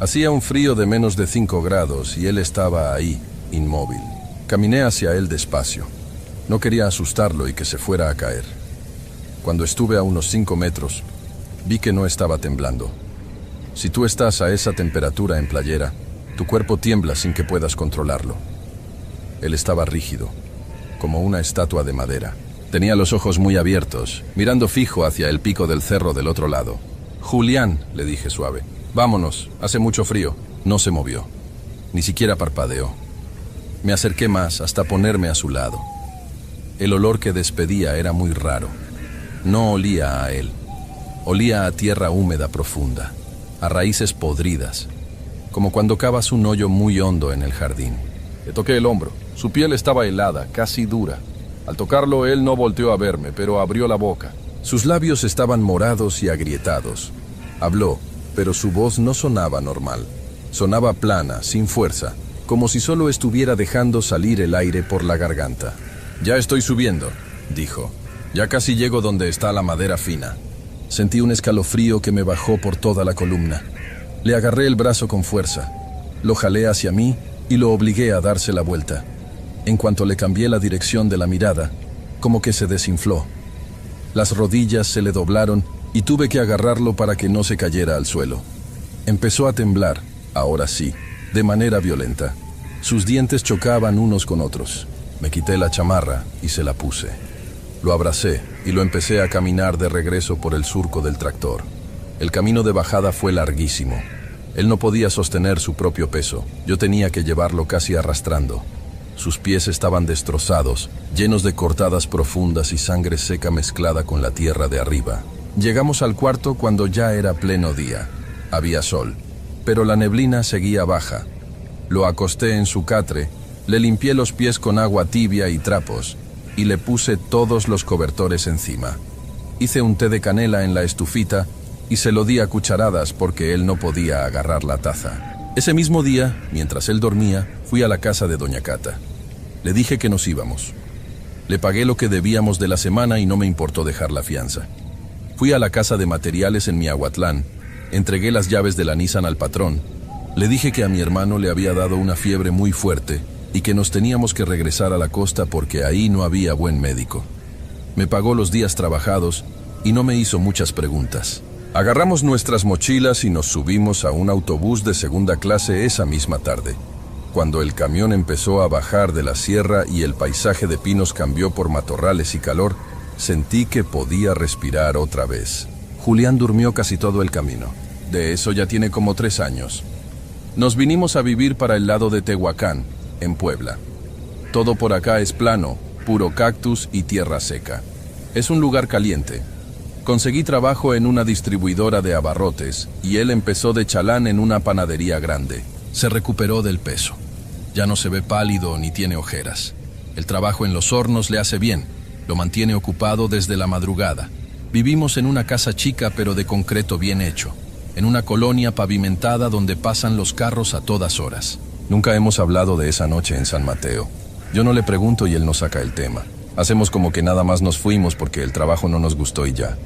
Hacía un frío de menos de 5 grados y él estaba ahí, inmóvil. Caminé hacia él despacio. No quería asustarlo y que se fuera a caer. Cuando estuve a unos 5 metros, vi que no estaba temblando. Si tú estás a esa temperatura en playera, tu cuerpo tiembla sin que puedas controlarlo. Él estaba rígido, como una estatua de madera. Tenía los ojos muy abiertos, mirando fijo hacia el pico del cerro del otro lado. «Julián», le dije suave, «vámonos, hace mucho frío». No se movió, ni siquiera parpadeó. Me acerqué más hasta ponerme a su lado. El olor que despedía era muy raro. No olía a él. Olía a tierra húmeda profunda, a raíces podridas, como cuando cavas un hoyo muy hondo en el jardín. Le toqué el hombro. Su piel estaba helada, casi dura. Al tocarlo, él no volteó a verme, pero abrió la boca. Sus labios estaban morados y agrietados. Habló, pero su voz no sonaba normal. Sonaba plana, sin fuerza, como si solo estuviera dejando salir el aire por la garganta. «Ya estoy subiendo», dijo. «Ya casi llego donde está la madera fina». Sentí un escalofrío que me bajó por toda la columna. Le agarré el brazo con fuerza. Lo jalé hacia mí y lo obligué a darse la vuelta. En cuanto le cambié la dirección de la mirada, como que se desinfló. Las rodillas se le doblaron y tuve que agarrarlo para que no se cayera al suelo. Empezó a temblar, ahora sí, de manera violenta. Sus dientes chocaban unos con otros. Me quité la chamarra y se la puse. Lo abracé y lo empecé a caminar de regreso por el surco del tractor. El camino de bajada fue larguísimo. Él no podía sostener su propio peso. Yo tenía que llevarlo casi arrastrando. Sus pies estaban destrozados, llenos de cortadas profundas y sangre seca mezclada con la tierra de arriba. Llegamos al cuarto cuando ya era pleno día. Había sol, pero la neblina seguía baja. Lo acosté en su catre, le limpié los pies con agua tibia y trapos, y le puse todos los cobertores encima. Hice un té de canela en la estufita y se lo di a cucharadas porque él no podía agarrar la taza. Ese mismo día, mientras él dormía, fui a la casa de doña Cata. Le dije que nos íbamos. Le pagué lo que debíamos de la semana y no me importó dejar la fianza. Fui a la casa de materiales en Miahuatlán, entregué las llaves de la Nissan al patrón. Le dije que a mi hermano le había dado una fiebre muy fuerte y que nos teníamos que regresar a la costa porque ahí no había buen médico. Me pagó los días trabajados y no me hizo muchas preguntas. Agarramos nuestras mochilas y nos subimos a un autobús de segunda clase esa misma tarde. Cuando el camión empezó a bajar de la sierra y el paisaje de pinos cambió por matorrales y calor, sentí que podía respirar otra vez. Julián durmió casi todo el camino. De eso ya tiene como 3 años. Nos vinimos a vivir para el lado de Tehuacán, en Puebla. Todo por acá es plano, puro cactus y tierra seca. Es un lugar caliente. Conseguí trabajo en una distribuidora de abarrotes y él empezó de chalán en una panadería grande. Se recuperó del peso. Ya no se ve pálido ni tiene ojeras. El trabajo en los hornos le hace bien. Lo mantiene ocupado desde la madrugada. Vivimos en una casa chica pero de concreto bien hecho. En una colonia pavimentada donde pasan los carros a todas horas. Nunca hemos hablado de esa noche en San Mateo. Yo no le pregunto y él no saca el tema. Hacemos como que nada más nos fuimos porque el trabajo no nos gustó y ya.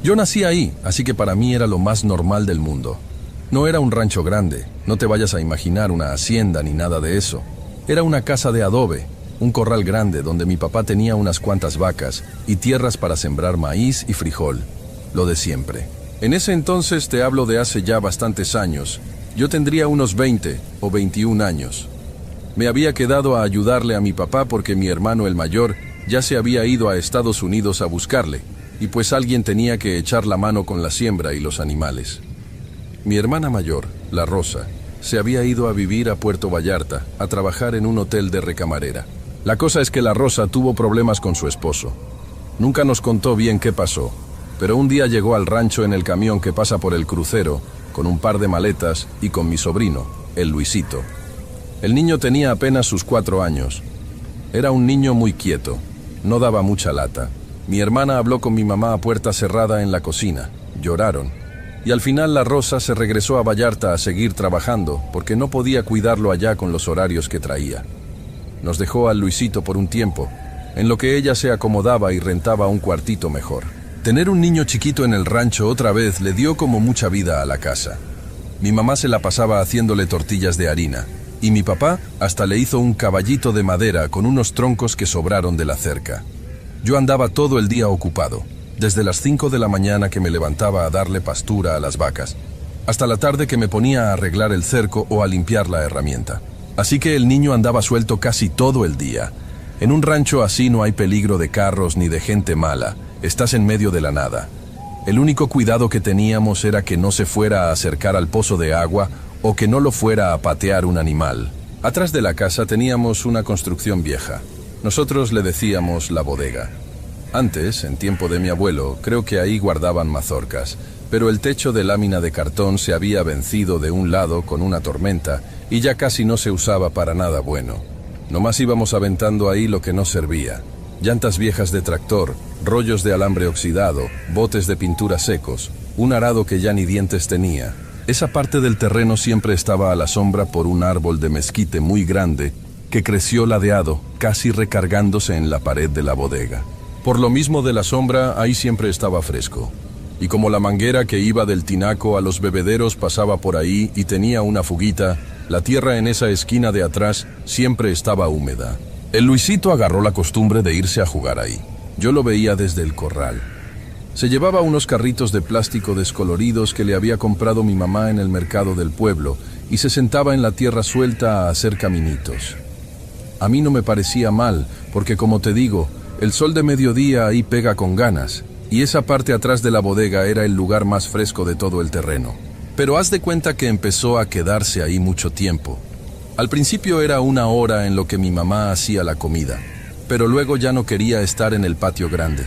Yo nací ahí, así que para mí era lo más normal del mundo. No era un rancho grande, no te vayas a imaginar una hacienda ni nada de eso. Era una casa de adobe, un corral grande donde mi papá tenía unas cuantas vacas y tierras para sembrar maíz y frijol, lo de siempre. En ese entonces, te hablo de hace ya bastantes años, yo tendría unos 20 o 21 años. Me había quedado a ayudarle a mi papá porque mi hermano el mayor ya se había ido a Estados Unidos a buscarle, y pues alguien tenía que echar la mano con la siembra y los animales. Mi hermana mayor, la Rosa, se había ido a vivir a Puerto Vallarta, a trabajar en un hotel de recamarera. La cosa es que la Rosa tuvo problemas con su esposo. Nunca nos contó bien qué pasó, pero un día llegó al rancho en el camión que pasa por el crucero, con un par de maletas y con mi sobrino, el Luisito. El niño tenía apenas sus 4 años. Era un niño muy quieto, no daba mucha lata. Mi hermana habló con mi mamá a puerta cerrada en la cocina. Lloraron. Y al final la Rosa se regresó a Vallarta a seguir trabajando porque no podía cuidarlo allá con los horarios que traía. Nos dejó al Luisito por un tiempo en lo que ella se acomodaba y rentaba un cuartito mejor. Tener un niño chiquito en el rancho otra vez le dio como mucha vida a la casa. Mi mamá se la pasaba haciéndole tortillas de harina, y mi papá hasta le hizo un caballito de madera con unos troncos que sobraron de la cerca. Yo andaba todo el día ocupado, desde las 5 de la mañana que me levantaba a darle pastura a las vacas, hasta la tarde que me ponía a arreglar el cerco o a limpiar la herramienta. Así que el niño andaba suelto casi todo el día. En un rancho así no hay peligro de carros ni de gente mala, estás en medio de la nada. El único cuidado que teníamos era que no se fuera a acercar al pozo de agua o que no lo fuera a patear un animal. Atrás de la casa teníamos una construcción vieja. Nosotros le decíamos la bodega. Antes, en tiempo de mi abuelo, creo que ahí guardaban mazorcas, pero el techo de lámina de cartón se había vencido de un lado con una tormenta y ya casi no se usaba para nada bueno. Nomás íbamos aventando ahí lo que no servía. Llantas viejas de tractor, rollos de alambre oxidado, botes de pintura secos, un arado que ya ni dientes tenía. Esa parte del terreno siempre estaba a la sombra por un árbol de mezquite muy grande que creció ladeado, casi recargándose en la pared de la bodega. Por lo mismo de la sombra, ahí siempre estaba fresco. Y como la manguera que iba del tinaco a los bebederos pasaba por ahí y tenía una fuguita, la tierra en esa esquina de atrás siempre estaba húmeda. El Luisito agarró la costumbre de irse a jugar ahí. Yo lo veía desde el corral. Se llevaba unos carritos de plástico descoloridos que le había comprado mi mamá en el mercado del pueblo y se sentaba en la tierra suelta a hacer caminitos. A mí no me parecía mal, porque como te digo, el sol de mediodía ahí pega con ganas, y esa parte atrás de la bodega era el lugar más fresco de todo el terreno. Pero haz de cuenta que empezó a quedarse ahí mucho tiempo. Al principio era 1 hora en lo que mi mamá hacía la comida, pero luego ya no quería estar en el patio grande.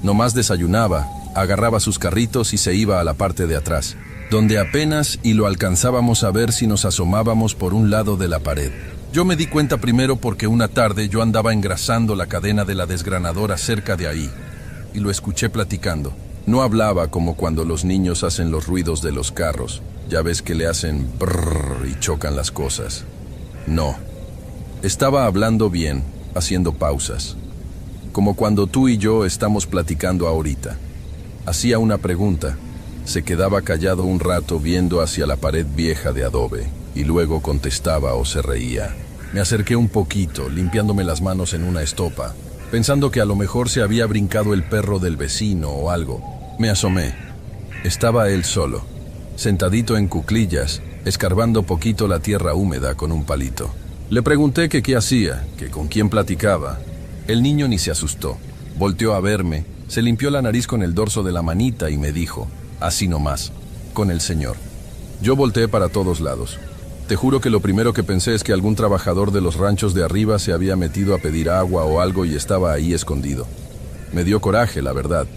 Nomás desayunaba, agarraba sus carritos y se iba a la parte de atrás, donde apenas y lo alcanzábamos a ver si nos asomábamos por un lado de la pared. Yo me di cuenta primero porque una tarde yo andaba engrasando la cadena de la desgranadora cerca de ahí, y lo escuché platicando. No hablaba como cuando los niños hacen los ruidos de los carros. Ya ves que le hacen brrr y chocan las cosas. No. Estaba hablando bien, haciendo pausas. Como cuando tú y yo estamos platicando ahorita. Hacía una pregunta. Se quedaba callado un rato viendo hacia la pared vieja de adobe, y luego contestaba o se reía. Me acerqué un poquito, limpiándome las manos en una estopa, pensando que a lo mejor se había brincado el perro del vecino o algo. Me asomé. Estaba él solo, sentadito en cuclillas, escarbando poquito la tierra húmeda con un palito. Le pregunté que qué hacía, que con quién platicaba. El niño ni se asustó. Volteó a verme, se limpió la nariz con el dorso de la manita y me dijo, así nomás, con el señor. Yo volteé para todos lados. Te juro que lo primero que pensé es que algún trabajador de los ranchos de arriba se había metido a pedir agua o algo y estaba ahí escondido. Me dio coraje, la verdad,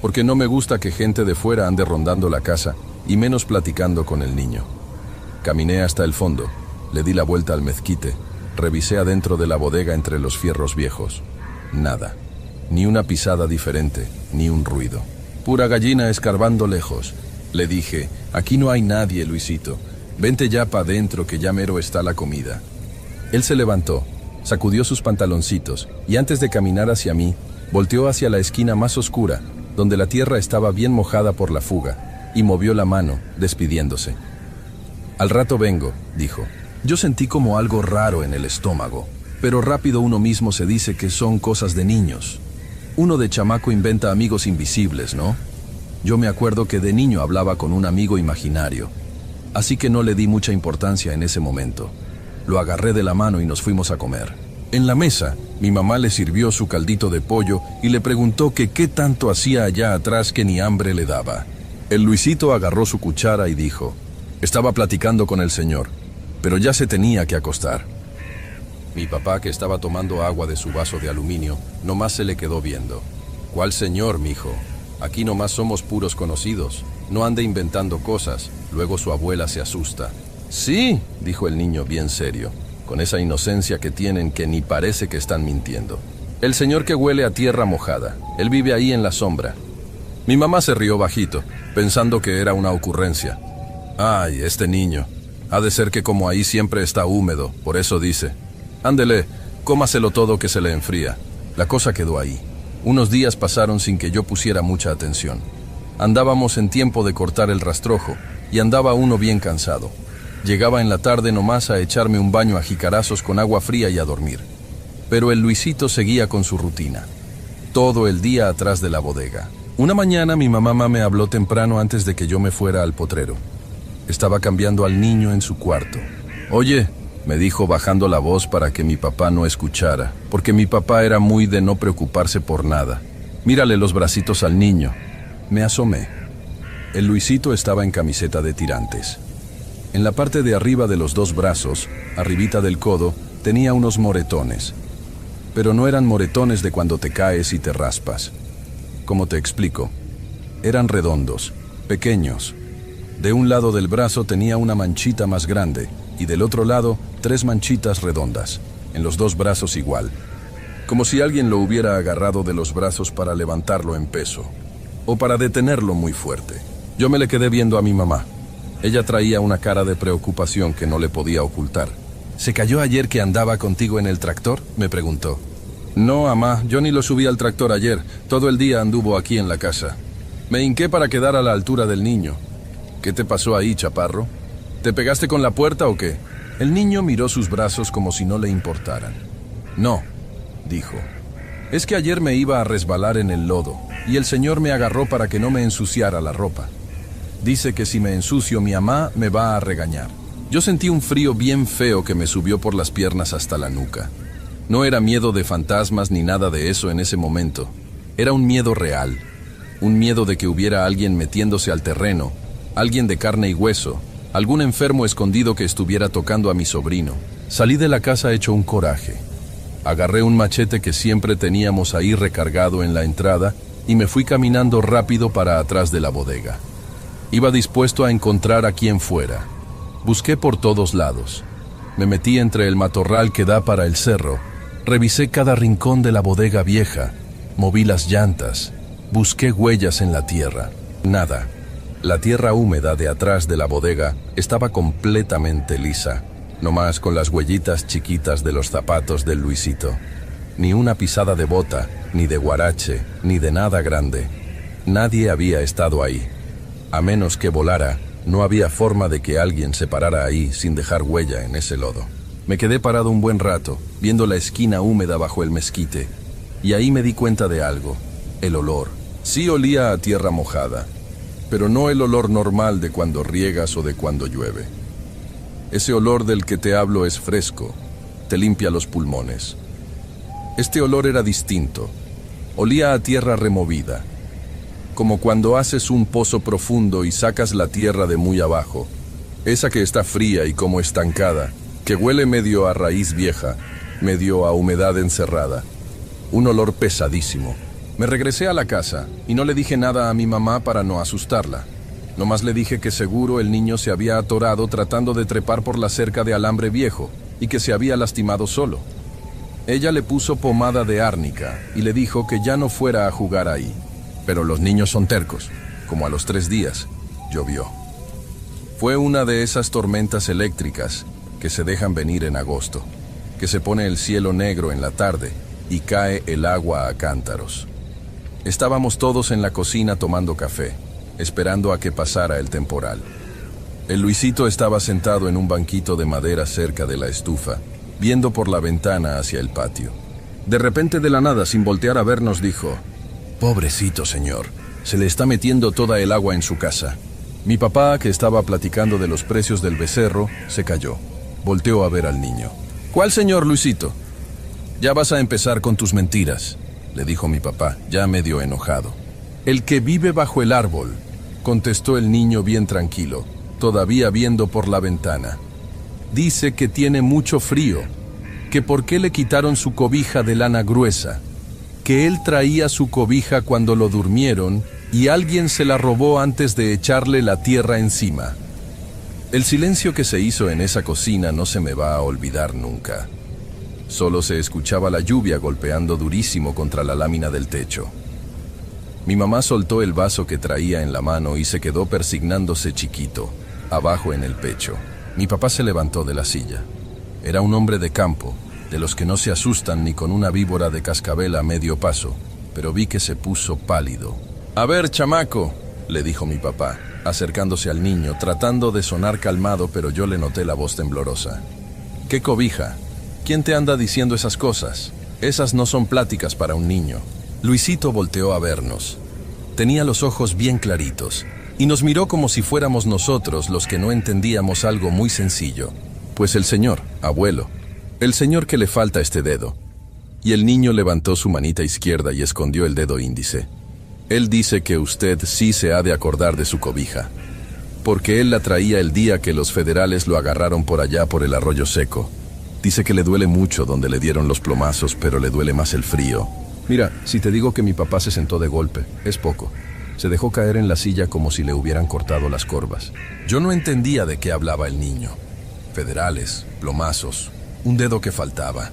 porque no me gusta que gente de fuera ande rondando la casa, y menos platicando con el niño. Caminé hasta el fondo, le di la vuelta al mezquite, revisé adentro de la bodega entre los fierros viejos. Nada, ni una pisada diferente, ni un ruido. Pura gallina escarbando lejos. Le dije, aquí no hay nadie, Luisito. Vente ya pa' dentro que ya mero está la comida. Él se levantó, sacudió sus pantaloncitos y antes de caminar hacia mí, volteó hacia la esquina más oscura, donde la tierra estaba bien mojada por la fuga, y movió la mano, despidiéndose. Al rato vengo, dijo. Yo sentí como algo raro en el estómago, pero rápido uno mismo se dice que son cosas de niños. Uno de chamaco inventa amigos invisibles, ¿no? Yo me acuerdo que de niño hablaba con un amigo imaginario. Así que no le di mucha importancia en ese momento. Lo agarré de la mano y nos fuimos a comer. En la mesa, mi mamá le sirvió su caldito de pollo y le preguntó que qué tanto hacía allá atrás que ni hambre le daba. El Luisito agarró su cuchara y dijo, estaba platicando con el señor, pero ya se tenía que acostar. Mi papá, que estaba tomando agua de su vaso de aluminio, nomás se le quedó viendo. ¿Cuál señor, mijo? Aquí nomás somos puros conocidos. No ande inventando cosas. Luego su abuela se asusta. Sí, dijo el niño bien serio, con esa inocencia que tienen que ni parece que están mintiendo. El señor que huele a tierra mojada. Él vive ahí en la sombra. Mi mamá se rió bajito, pensando que era una ocurrencia. Ay, este niño. Ha de ser que como ahí siempre está húmedo, por eso dice. Ándele, cómaselo todo que se le enfría. La cosa quedó ahí. Unos días pasaron sin que yo pusiera mucha atención. Andábamos en tiempo de cortar el rastrojo y andaba uno bien cansado. Llegaba en la tarde nomás a echarme un baño a jicarazos con agua fría y a dormir. Pero el Luisito seguía con su rutina. Todo el día atrás de la bodega. Una mañana mi mamá me habló temprano antes de que yo me fuera al potrero. Estaba cambiando al niño en su cuarto. «Oye», me dijo bajando la voz para que mi papá no escuchara, porque mi papá era muy de no preocuparse por nada. «Mírale los bracitos al niño». Me asomé. El Luisito estaba en camiseta de tirantes. En la parte de arriba de los dos brazos, arribita del codo, tenía unos moretones. Pero no eran moretones de cuando te caes y te raspas. ¿Cómo te explico? Eran redondos, pequeños. De un lado del brazo tenía una manchita más grande y del otro lado 3 manchitas redondas, en los dos brazos igual. Como si alguien lo hubiera agarrado de los brazos para levantarlo en peso, o para detenerlo muy fuerte. Yo me le quedé viendo a mi mamá. Ella traía una cara de preocupación que no le podía ocultar. «¿Se cayó ayer que andaba contigo en el tractor?», me preguntó. «No, mamá, yo ni lo subí al tractor ayer. Todo el día anduvo aquí en la casa. Me hinqué para quedar a la altura del niño». «¿Qué te pasó ahí, chaparro? ¿Te pegaste con la puerta o qué?». El niño miró sus brazos como si no le importaran. «No», dijo. «Es que ayer me iba a resbalar en el lodo y el señor me agarró para que no me ensuciara la ropa. Dice que si me ensucio mi mamá me va a regañar». Yo sentí un frío bien feo que me subió por las piernas hasta la nuca. No era miedo de fantasmas ni nada de eso en ese momento. Era un miedo real. Un miedo de que hubiera alguien metiéndose al terreno, alguien de carne y hueso, algún enfermo escondido que estuviera tocando a mi sobrino. Salí de la casa hecho un coraje. Agarré un machete que siempre teníamos ahí recargado en la entrada y me fui caminando rápido para atrás de la bodega. Iba dispuesto a encontrar a quien fuera. Busqué por todos lados. Me metí entre el matorral que da para el cerro. Revisé cada rincón de la bodega vieja. Moví las llantas. Busqué huellas en la tierra. Nada. La tierra húmeda de atrás de la bodega estaba completamente lisa, nomás con las huellitas chiquitas de los zapatos del Luisito. Ni una pisada de bota, ni de guarache, ni de nada grande. Nadie había estado ahí. A menos que volara, no había forma de que alguien se parara ahí sin dejar huella en ese lodo. Me quedé parado un buen rato, viendo la esquina húmeda bajo el mezquite, y ahí me di cuenta de algo: el olor. Sí olía a tierra mojada, pero no el olor normal de cuando riegas o de cuando llueve. Ese olor del que te hablo es fresco, te limpia los pulmones. Este olor era distinto, olía a tierra removida, como cuando haces un pozo profundo y sacas la tierra de muy abajo, esa que está fría y como estancada, que huele medio a raíz vieja, medio a humedad encerrada. Un olor pesadísimo. Me regresé a la casa y no le dije nada a mi mamá para no asustarla. Nomás le dije que seguro el niño se había atorado tratando de trepar por la cerca de alambre viejo y que se había lastimado solo. Ella le puso pomada de árnica y le dijo que ya no fuera a jugar ahí. Pero los niños son tercos. Como a los 3 días, llovió. Fue una de esas tormentas eléctricas que se dejan venir en agosto, que se pone el cielo negro en la tarde y cae el agua a cántaros. Estábamos todos en la cocina tomando café, esperando a que pasara el temporal. El Luisito estaba sentado en un banquito de madera cerca de la estufa, viendo por la ventana hacia el patio. De repente, de la nada, sin voltear a vernos, dijo: «Pobrecito señor, se le está metiendo toda el agua en su casa». Mi papá, que estaba platicando de los precios del becerro, se calló. Volteó a ver al niño. «¿Cuál señor, Luisito?» «Ya vas a empezar con tus mentiras», le dijo mi papá, ya medio enojado. «El que vive bajo el árbol», contestó el niño bien tranquilo, todavía viendo por la ventana. «Dice que tiene mucho frío, que por qué le quitaron su cobija de lana gruesa, que él traía su cobija cuando lo durmieron y alguien se la robó antes de echarle la tierra encima». El silencio que se hizo en esa cocina no se me va a olvidar nunca. Solo se escuchaba la lluvia golpeando durísimo contra la lámina del techo. Mi mamá soltó el vaso que traía en la mano y se quedó persignándose chiquito, abajo en el pecho. Mi papá se levantó de la silla. Era un hombre de campo, de los que no se asustan ni con una víbora de cascabel a medio paso, pero vi que se puso pálido. «A ver, chamaco», le dijo mi papá, acercándose al niño, tratando de sonar calmado, pero yo le noté la voz temblorosa. «¿Qué cobija? ¿Quién te anda diciendo esas cosas? Esas no son pláticas para un niño». Luisito volteó a vernos. Tenía los ojos bien claritos y nos miró como si fuéramos nosotros los que no entendíamos algo muy sencillo. «Pues el señor, abuelo, el señor que le falta este dedo». Y el niño levantó su manita izquierda y escondió el dedo índice. «Él dice que usted sí se ha de acordar de su cobija, porque él la traía el día que los federales lo agarraron por allá por el arroyo seco. Dice que le duele mucho donde le dieron los plomazos, pero le duele más el frío. Mira, si te digo que mi papá se sentó de golpe, es poco. Se dejó caer en la silla como si le hubieran cortado las corvas». Yo no entendía de qué hablaba el niño. Federales, plomazos, un dedo que faltaba.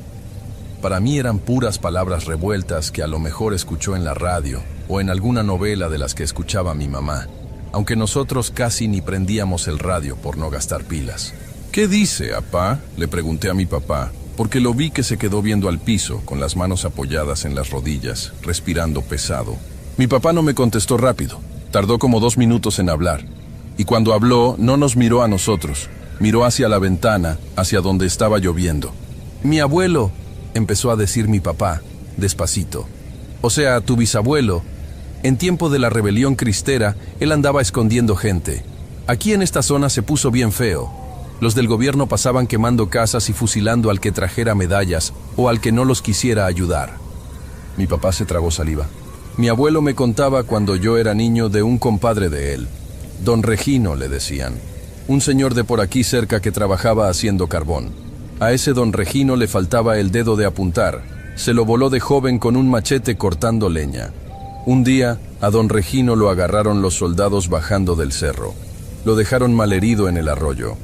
Para mí eran puras palabras revueltas que a lo mejor escuchó en la radio o en alguna novela de las que escuchaba mi mamá, aunque nosotros casi ni prendíamos el radio por no gastar pilas. «¿Qué dice, apá?», le pregunté a mi papá, porque lo vi que se quedó viendo al piso, con las manos apoyadas en las rodillas, respirando pesado. Mi papá no me contestó rápido, tardó como 2 minutos en hablar, y cuando habló no nos miró a nosotros, miró hacia la ventana, hacia donde estaba lloviendo. «Mi abuelo», empezó a decir mi papá, despacito. «O sea, tu bisabuelo. En tiempo de la rebelión cristera, él andaba escondiendo gente. Aquí en esta zona se puso bien feo. Los del gobierno pasaban quemando casas y fusilando al que trajera medallas o al que no los quisiera ayudar». Mi papá se tragó saliva. «Mi abuelo me contaba cuando yo era niño de un compadre de él. Don Regino le decían. Un señor de por aquí cerca que trabajaba haciendo carbón. A ese don Regino le faltaba el dedo de apuntar. Se lo voló de joven con un machete cortando leña. Un día, a don Regino lo agarraron los soldados bajando del cerro. Lo dejaron malherido en el arroyo.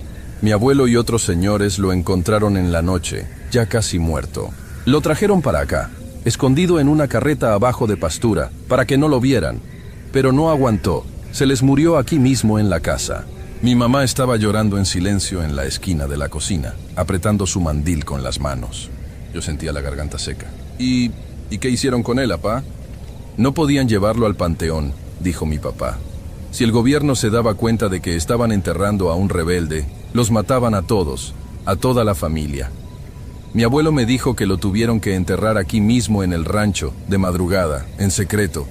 Mi abuelo y otros señores lo encontraron en la noche, ya casi muerto. Lo trajeron para acá, escondido en una carreta abajo de pastura, para que no lo vieran. Pero no aguantó, se les murió aquí mismo en la casa». Mi mamá estaba llorando en silencio en la esquina de la cocina, apretando su mandil con las manos. Yo sentía la garganta seca. ¿Y qué hicieron con él, apá?» «No podían llevarlo al panteón», dijo mi papá. «Si el gobierno se daba cuenta de que estaban enterrando a un rebelde, los mataban a todos, a toda la familia. Mi abuelo me dijo que lo tuvieron que enterrar aquí mismo en el rancho, de madrugada, en secreto,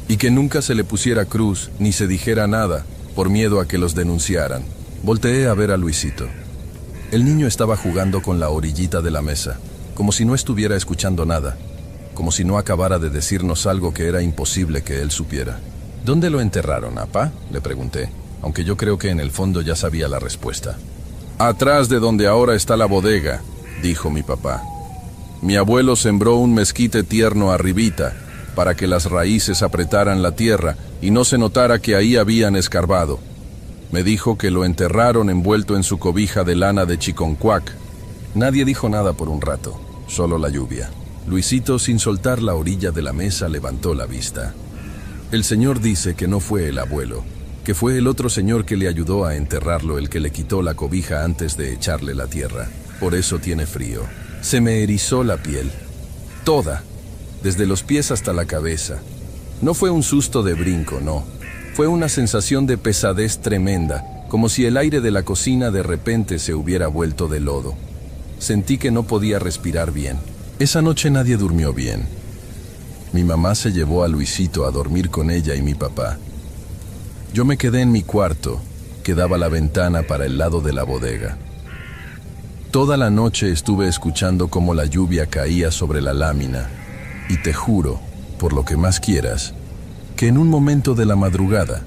y que nunca se le pusiera cruz ni se dijera nada, por miedo a que los denunciaran». Volteé a ver a Luisito. El niño estaba jugando con la orillita de la mesa, como si no estuviera escuchando nada, como si no acabara de decirnos algo que era imposible que él supiera. «¿Dónde lo enterraron, apá?», le pregunté, aunque yo creo que en el fondo ya sabía la respuesta. «Atrás de donde ahora está la bodega», dijo mi papá. «Mi abuelo sembró un mezquite tierno arribita, para que las raíces apretaran la tierra y no se notara que ahí habían escarbado. Me dijo que lo enterraron envuelto en su cobija de lana de chiconcuac». Nadie dijo nada por un rato, solo la lluvia. Luisito, sin soltar la orilla de la mesa, levantó la vista. «El señor dice que no fue el abuelo, que fue el otro señor que le ayudó a enterrarlo el que le quitó la cobija antes de echarle la tierra. Por eso tiene frío». Se me erizó la piel, toda, desde los pies hasta la cabeza. No fue un susto de brinco, no. Fue una sensación de pesadez tremenda, como si el aire de la cocina de repente se hubiera vuelto de lodo. Sentí que no podía respirar bien. Esa noche nadie durmió bien. Mi mamá se llevó a Luisito a dormir con ella y mi papá. Yo me quedé en mi cuarto, que daba la ventana para el lado de la bodega. Toda la noche estuve escuchando cómo la lluvia caía sobre la lámina, y te juro, por lo que más quieras, que en un momento de la madrugada,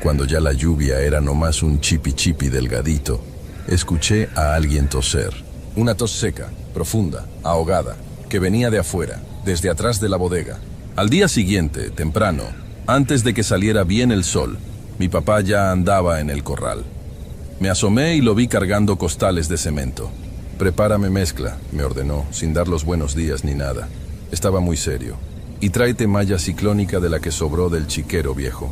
cuando ya la lluvia era nomás un chipi chipi delgadito, escuché a alguien toser. Una tos seca, profunda, ahogada, que venía de afuera, desde atrás de la bodega. Al día siguiente, temprano, antes de que saliera bien el sol, mi papá ya andaba en el corral. Me asomé y lo vi cargando costales de cemento. «Prepárame mezcla», me ordenó, sin dar los buenos días ni nada. Estaba muy serio. «Y tráete malla ciclónica de la que sobró del chiquero viejo».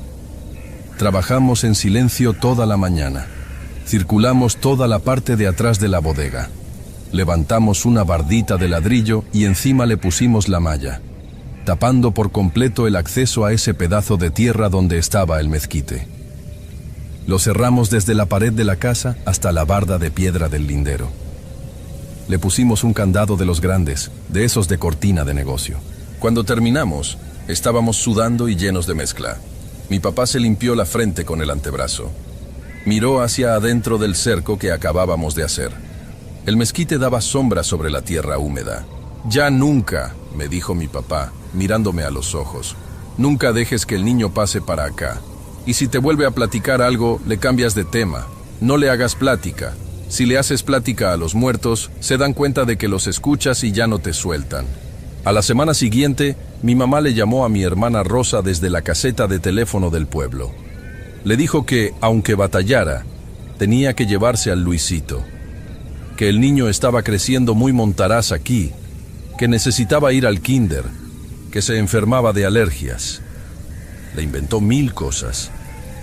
Trabajamos en silencio toda la mañana. Circulamos toda la parte de atrás de la bodega. Levantamos una bardita de ladrillo y encima le pusimos la malla, tapando por completo el acceso a ese pedazo de tierra donde estaba el mezquite. Lo cerramos desde la pared de la casa hasta la barda de piedra del lindero. Le pusimos un candado de los grandes, de esos de cortina de negocio. Cuando terminamos, estábamos sudando y llenos de mezcla. Mi papá se limpió la frente con el antebrazo. Miró hacia adentro del cerco que acabábamos de hacer. El mezquite daba sombra sobre la tierra húmeda. «Ya nunca», me dijo mi papá, mirándome a los ojos, «nunca dejes que el niño pase para acá. Y si te vuelve a platicar algo, le cambias de tema. No le hagas plática. Si le haces plática a los muertos, se dan cuenta de que los escuchas y ya no te sueltan». A la semana siguiente, mi mamá le llamó a mi hermana Rosa desde la caseta de teléfono del pueblo. Le dijo que, aunque batallara, tenía que llevarse al Luisito, que el niño estaba creciendo muy montaraz aquí, que necesitaba ir al kinder, que se enfermaba de alergias. Le inventó 1000 cosas.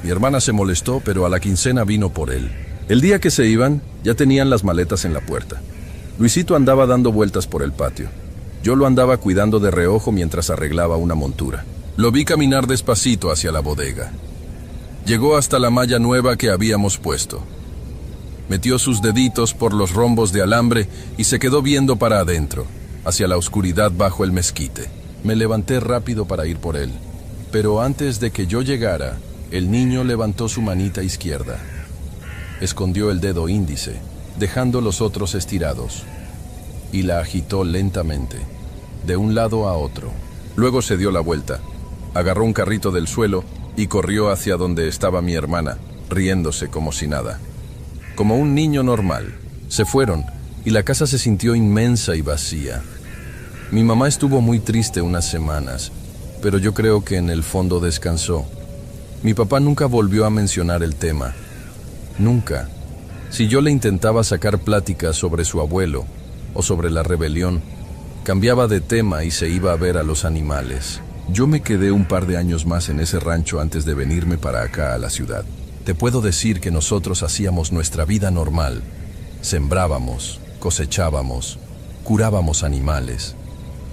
Mi hermana se molestó, pero a la quincena vino por él. El día que se iban, ya tenían las maletas en la puerta. Luisito andaba dando vueltas por el patio. Yo lo andaba cuidando de reojo mientras arreglaba una montura. Lo vi caminar despacito hacia la bodega. Llegó hasta la malla nueva que habíamos puesto. Metió sus deditos por los rombos de alambre y se quedó viendo para adentro, hacia la oscuridad bajo el mezquite. Me levanté rápido para ir por él, pero antes de que yo llegara, el niño levantó su manita izquierda. Escondió el dedo índice, dejando los otros estirados, y la agitó lentamente, de un lado a otro. Luego se dio la vuelta, agarró un carrito del suelo y corrió hacia donde estaba mi hermana, riéndose como si nada. Como un niño normal. Se fueron y la casa se sintió inmensa y vacía. Mi mamá estuvo muy triste unas semanas, pero yo creo que en el fondo descansó. Mi papá nunca volvió a mencionar el tema. Nunca. Si yo le intentaba sacar pláticas sobre su abuelo o sobre la rebelión, cambiaba de tema y se iba a ver a los animales. Yo me quedé un par de años más en ese rancho antes de venirme para acá a la ciudad. Te puedo decir que nosotros hacíamos nuestra vida normal. Sembrábamos, cosechábamos, curábamos animales.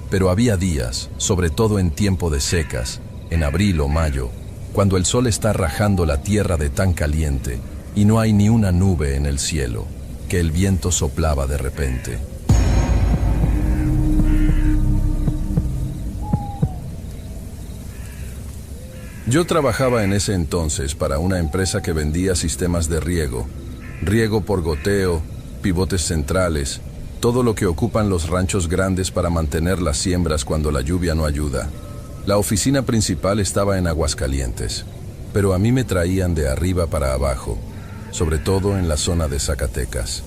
Pero había días, sobre todo en tiempo de secas, en abril o mayo, cuando el sol está rajando la tierra de tan caliente y no hay ni una nube en el cielo, que el viento soplaba de repente. Yo trabajaba en ese entonces para una empresa que vendía sistemas de riego por goteo, pivotes centrales, todo lo que ocupan los ranchos grandes para mantener las siembras cuando la lluvia no ayuda. La oficina principal estaba en Aguascalientes, pero a mí me traían de arriba para abajo, sobre todo en la zona de Zacatecas.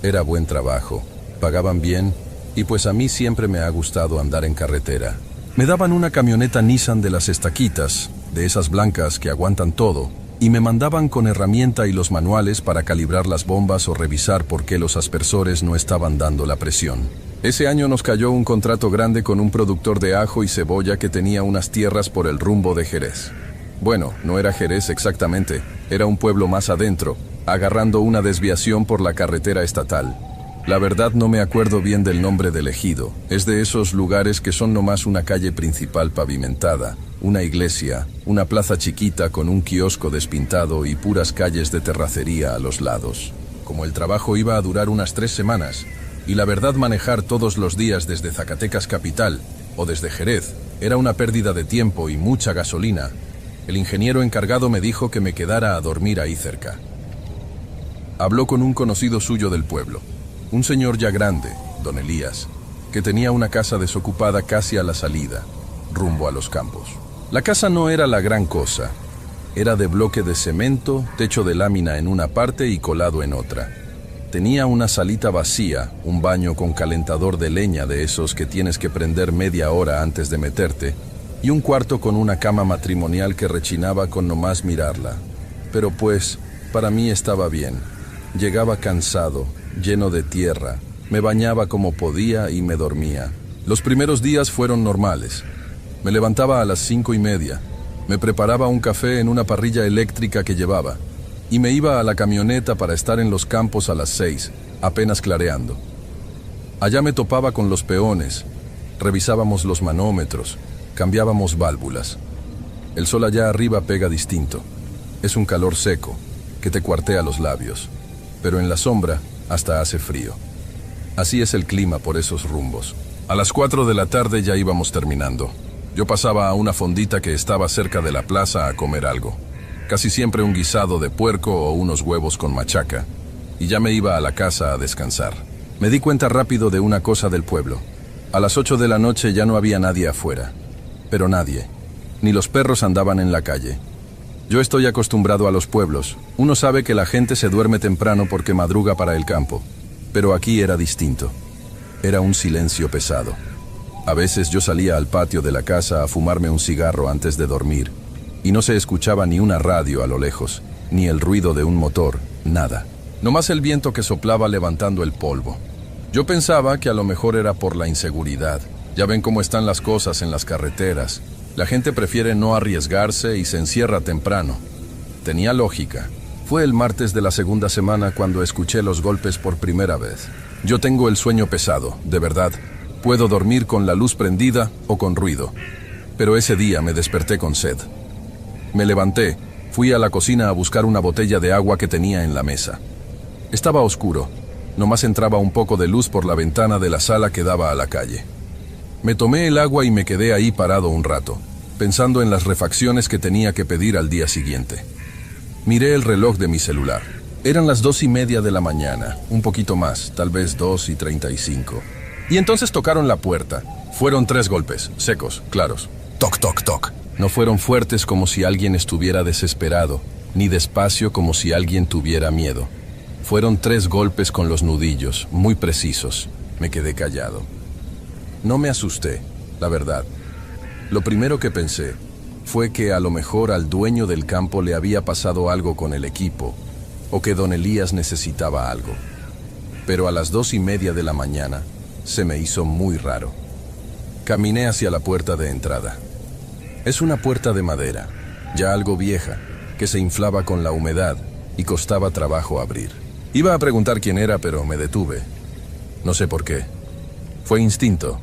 Era buen trabajo, pagaban bien, y pues a mí siempre me ha gustado andar en carretera. Me daban una camioneta Nissan de las estaquitas, de esas blancas que aguantan todo, y me mandaban con herramienta y los manuales para calibrar las bombas o revisar por qué los aspersores no estaban dando la presión. Ese año nos cayó un contrato grande con un productor de ajo y cebolla que tenía unas tierras por el rumbo de Jerez. Bueno, no era Jerez exactamente, era un pueblo más adentro, agarrando una desviación por la carretera estatal. La verdad no me acuerdo bien del nombre del ejido. Es de esos lugares que son nomás una calle principal pavimentada, una iglesia, una plaza chiquita con un kiosco despintado y puras calles de terracería a los lados. Como el trabajo iba a durar unas 3 semanas, y la verdad manejar todos los días desde Zacatecas capital o desde Jerez era una pérdida de tiempo y mucha gasolina, el ingeniero encargado me dijo que me quedara a dormir ahí cerca. Habló con un conocido suyo del pueblo. Un señor ya grande, don Elías, que tenía una casa desocupada casi a la salida, rumbo a los campos. La casa no era la gran cosa. Era de bloque de cemento, techo de lámina en una parte y colado en otra. Tenía una salita vacía, un baño con calentador de leña de esos que tienes que prender media hora antes de meterte, y un cuarto con una cama matrimonial que rechinaba con nomás mirarla. Pero pues, para mí estaba bien. Llegaba cansado, lleno de tierra, me bañaba como podía y me dormía. Los primeros días fueron normales. Me levantaba a las 5:30, me preparaba un café en una parrilla eléctrica que llevaba, y me iba a la camioneta para estar en los campos a las 6, apenas clareando. Allá me topaba con los peones, revisábamos los manómetros, cambiábamos válvulas. El sol allá arriba pega distinto. Es un calor seco, que te cuartea los labios, pero en la sombra hasta hace frío. Así es el clima por esos rumbos. A las 4 de la tarde ya íbamos terminando. Yo pasaba a una fondita que estaba cerca de la plaza a comer algo. Casi siempre un guisado de puerco o unos huevos con machaca. Y ya me iba a la casa a descansar. Me di cuenta rápido de una cosa del pueblo. A las 8 de la noche ya no había nadie afuera. Pero nadie. Ni los perros andaban en la calle. Yo estoy acostumbrado a los pueblos. Uno sabe que la gente se duerme temprano porque madruga para el campo. Pero aquí era distinto. Era un silencio pesado. A veces yo salía al patio de la casa a fumarme un cigarro antes de dormir, y no se escuchaba ni una radio a lo lejos, ni el ruido de un motor, nada. Nomás el viento que soplaba levantando el polvo. Yo pensaba que a lo mejor era por la inseguridad. Ya ven cómo están las cosas en las carreteras. La gente prefiere no arriesgarse y se encierra temprano. Tenía lógica. Fue el martes de la segunda semana cuando escuché los golpes por primera vez. Yo tengo el sueño pesado, de verdad. Puedo dormir con la luz prendida o con ruido. Pero ese día me desperté con sed. Me levanté, fui a la cocina a buscar una botella de agua que tenía en la mesa. Estaba oscuro. Nomás entraba un poco de luz por la ventana de la sala que daba a la calle. Me tomé el agua y me quedé ahí parado un rato, pensando en las refacciones que tenía que pedir al día siguiente. Miré el reloj de mi celular. Eran las 2:30 de la mañana, un poquito más, tal vez 2:35. Y entonces tocaron la puerta. Fueron 3 golpes, secos, claros. Toc, toc, toc. No fueron fuertes como si alguien estuviera desesperado, ni despacio como si alguien tuviera miedo. Fueron 3 golpes con los nudillos, muy precisos. Me quedé callado. No me asusté, la verdad. Lo primero que pensé fue que a lo mejor al dueño del campo le había pasado algo con el equipo, o que don Elías necesitaba algo. Pero a las 2:30 de la mañana, se me hizo muy raro. Caminé hacia la puerta de entrada. Es una puerta de madera, ya algo vieja, que se inflaba con la humedad y costaba trabajo abrir. Iba a preguntar quién era, pero me detuve. No sé por qué. Fue instinto.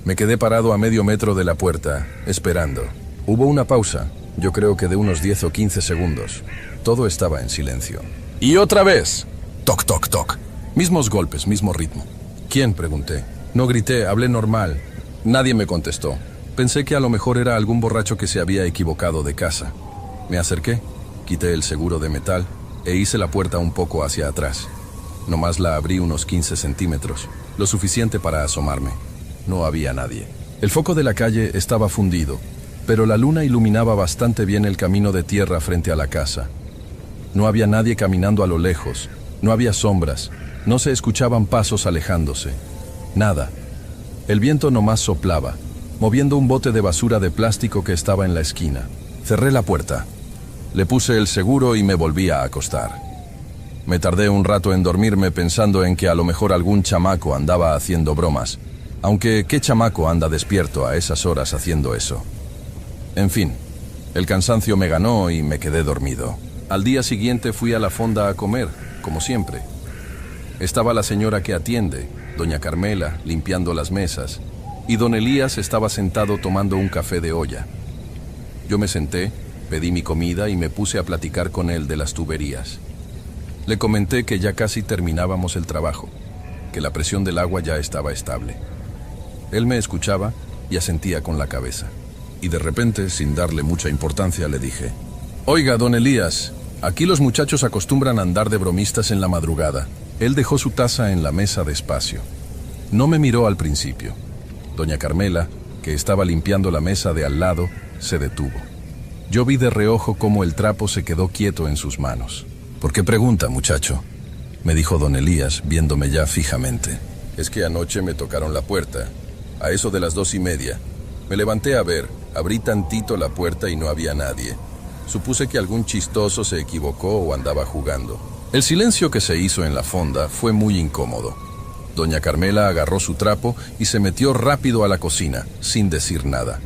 Me quedé parado a medio metro de la puerta, esperando. Hubo una pausa, yo creo que de unos 10 o 15 segundos. Todo estaba en silencio. ¡Y otra vez! Toc, toc, toc. Mismos golpes, mismo ritmo. ¿Quién?, pregunté. No grité, hablé normal. Nadie me contestó. Pensé que a lo mejor era algún borracho que se había equivocado de casa. Me acerqué, quité el seguro de metal e hice la puerta un poco hacia atrás. Nomás la abrí unos 15 centímetros, lo suficiente para asomarme. No había nadie. El foco de la calle estaba fundido, pero la luna iluminaba bastante bien el camino de tierra frente a la casa. No había nadie caminando a lo lejos, no había sombras, no se escuchaban pasos alejándose. Nada. El viento nomás soplaba, moviendo un bote de basura de plástico que estaba en la esquina. Cerré la puerta. Le puse el seguro y me volví a acostar. Me tardé un rato en dormirme pensando en que a lo mejor algún chamaco andaba haciendo bromas. Aunque, ¿qué chamaco anda despierto a esas horas haciendo eso? En fin, el cansancio me ganó y me quedé dormido. Al día siguiente fui a la fonda a comer, como siempre. Estaba la señora que atiende, doña Carmela, limpiando las mesas, y don Elías estaba sentado tomando un café de olla. Yo me senté, pedí mi comida y me puse a platicar con él de las tuberías. Le comenté que ya casi terminábamos el trabajo, que la presión del agua ya estaba estable. Él me escuchaba y asentía con la cabeza. Y de repente, sin darle mucha importancia, le dije: «Oiga, don Elías, aquí los muchachos acostumbran a andar de bromistas en la madrugada». Él dejó su taza en la mesa despacio. No me miró al principio. Doña Carmela, que estaba limpiando la mesa de al lado, se detuvo. Yo vi de reojo cómo el trapo se quedó quieto en sus manos. «¿Por qué pregunta, muchacho?», me dijo don Elías, viéndome ya fijamente. «Es que anoche me tocaron la puerta, a eso de las 2:30. Me levanté a ver, abrí tantito la puerta y no había nadie. Supuse que algún chistoso se equivocó o andaba jugando». El silencio que se hizo en la fonda fue muy incómodo. Doña Carmela agarró su trapo y se metió rápido a la cocina, sin decir nada.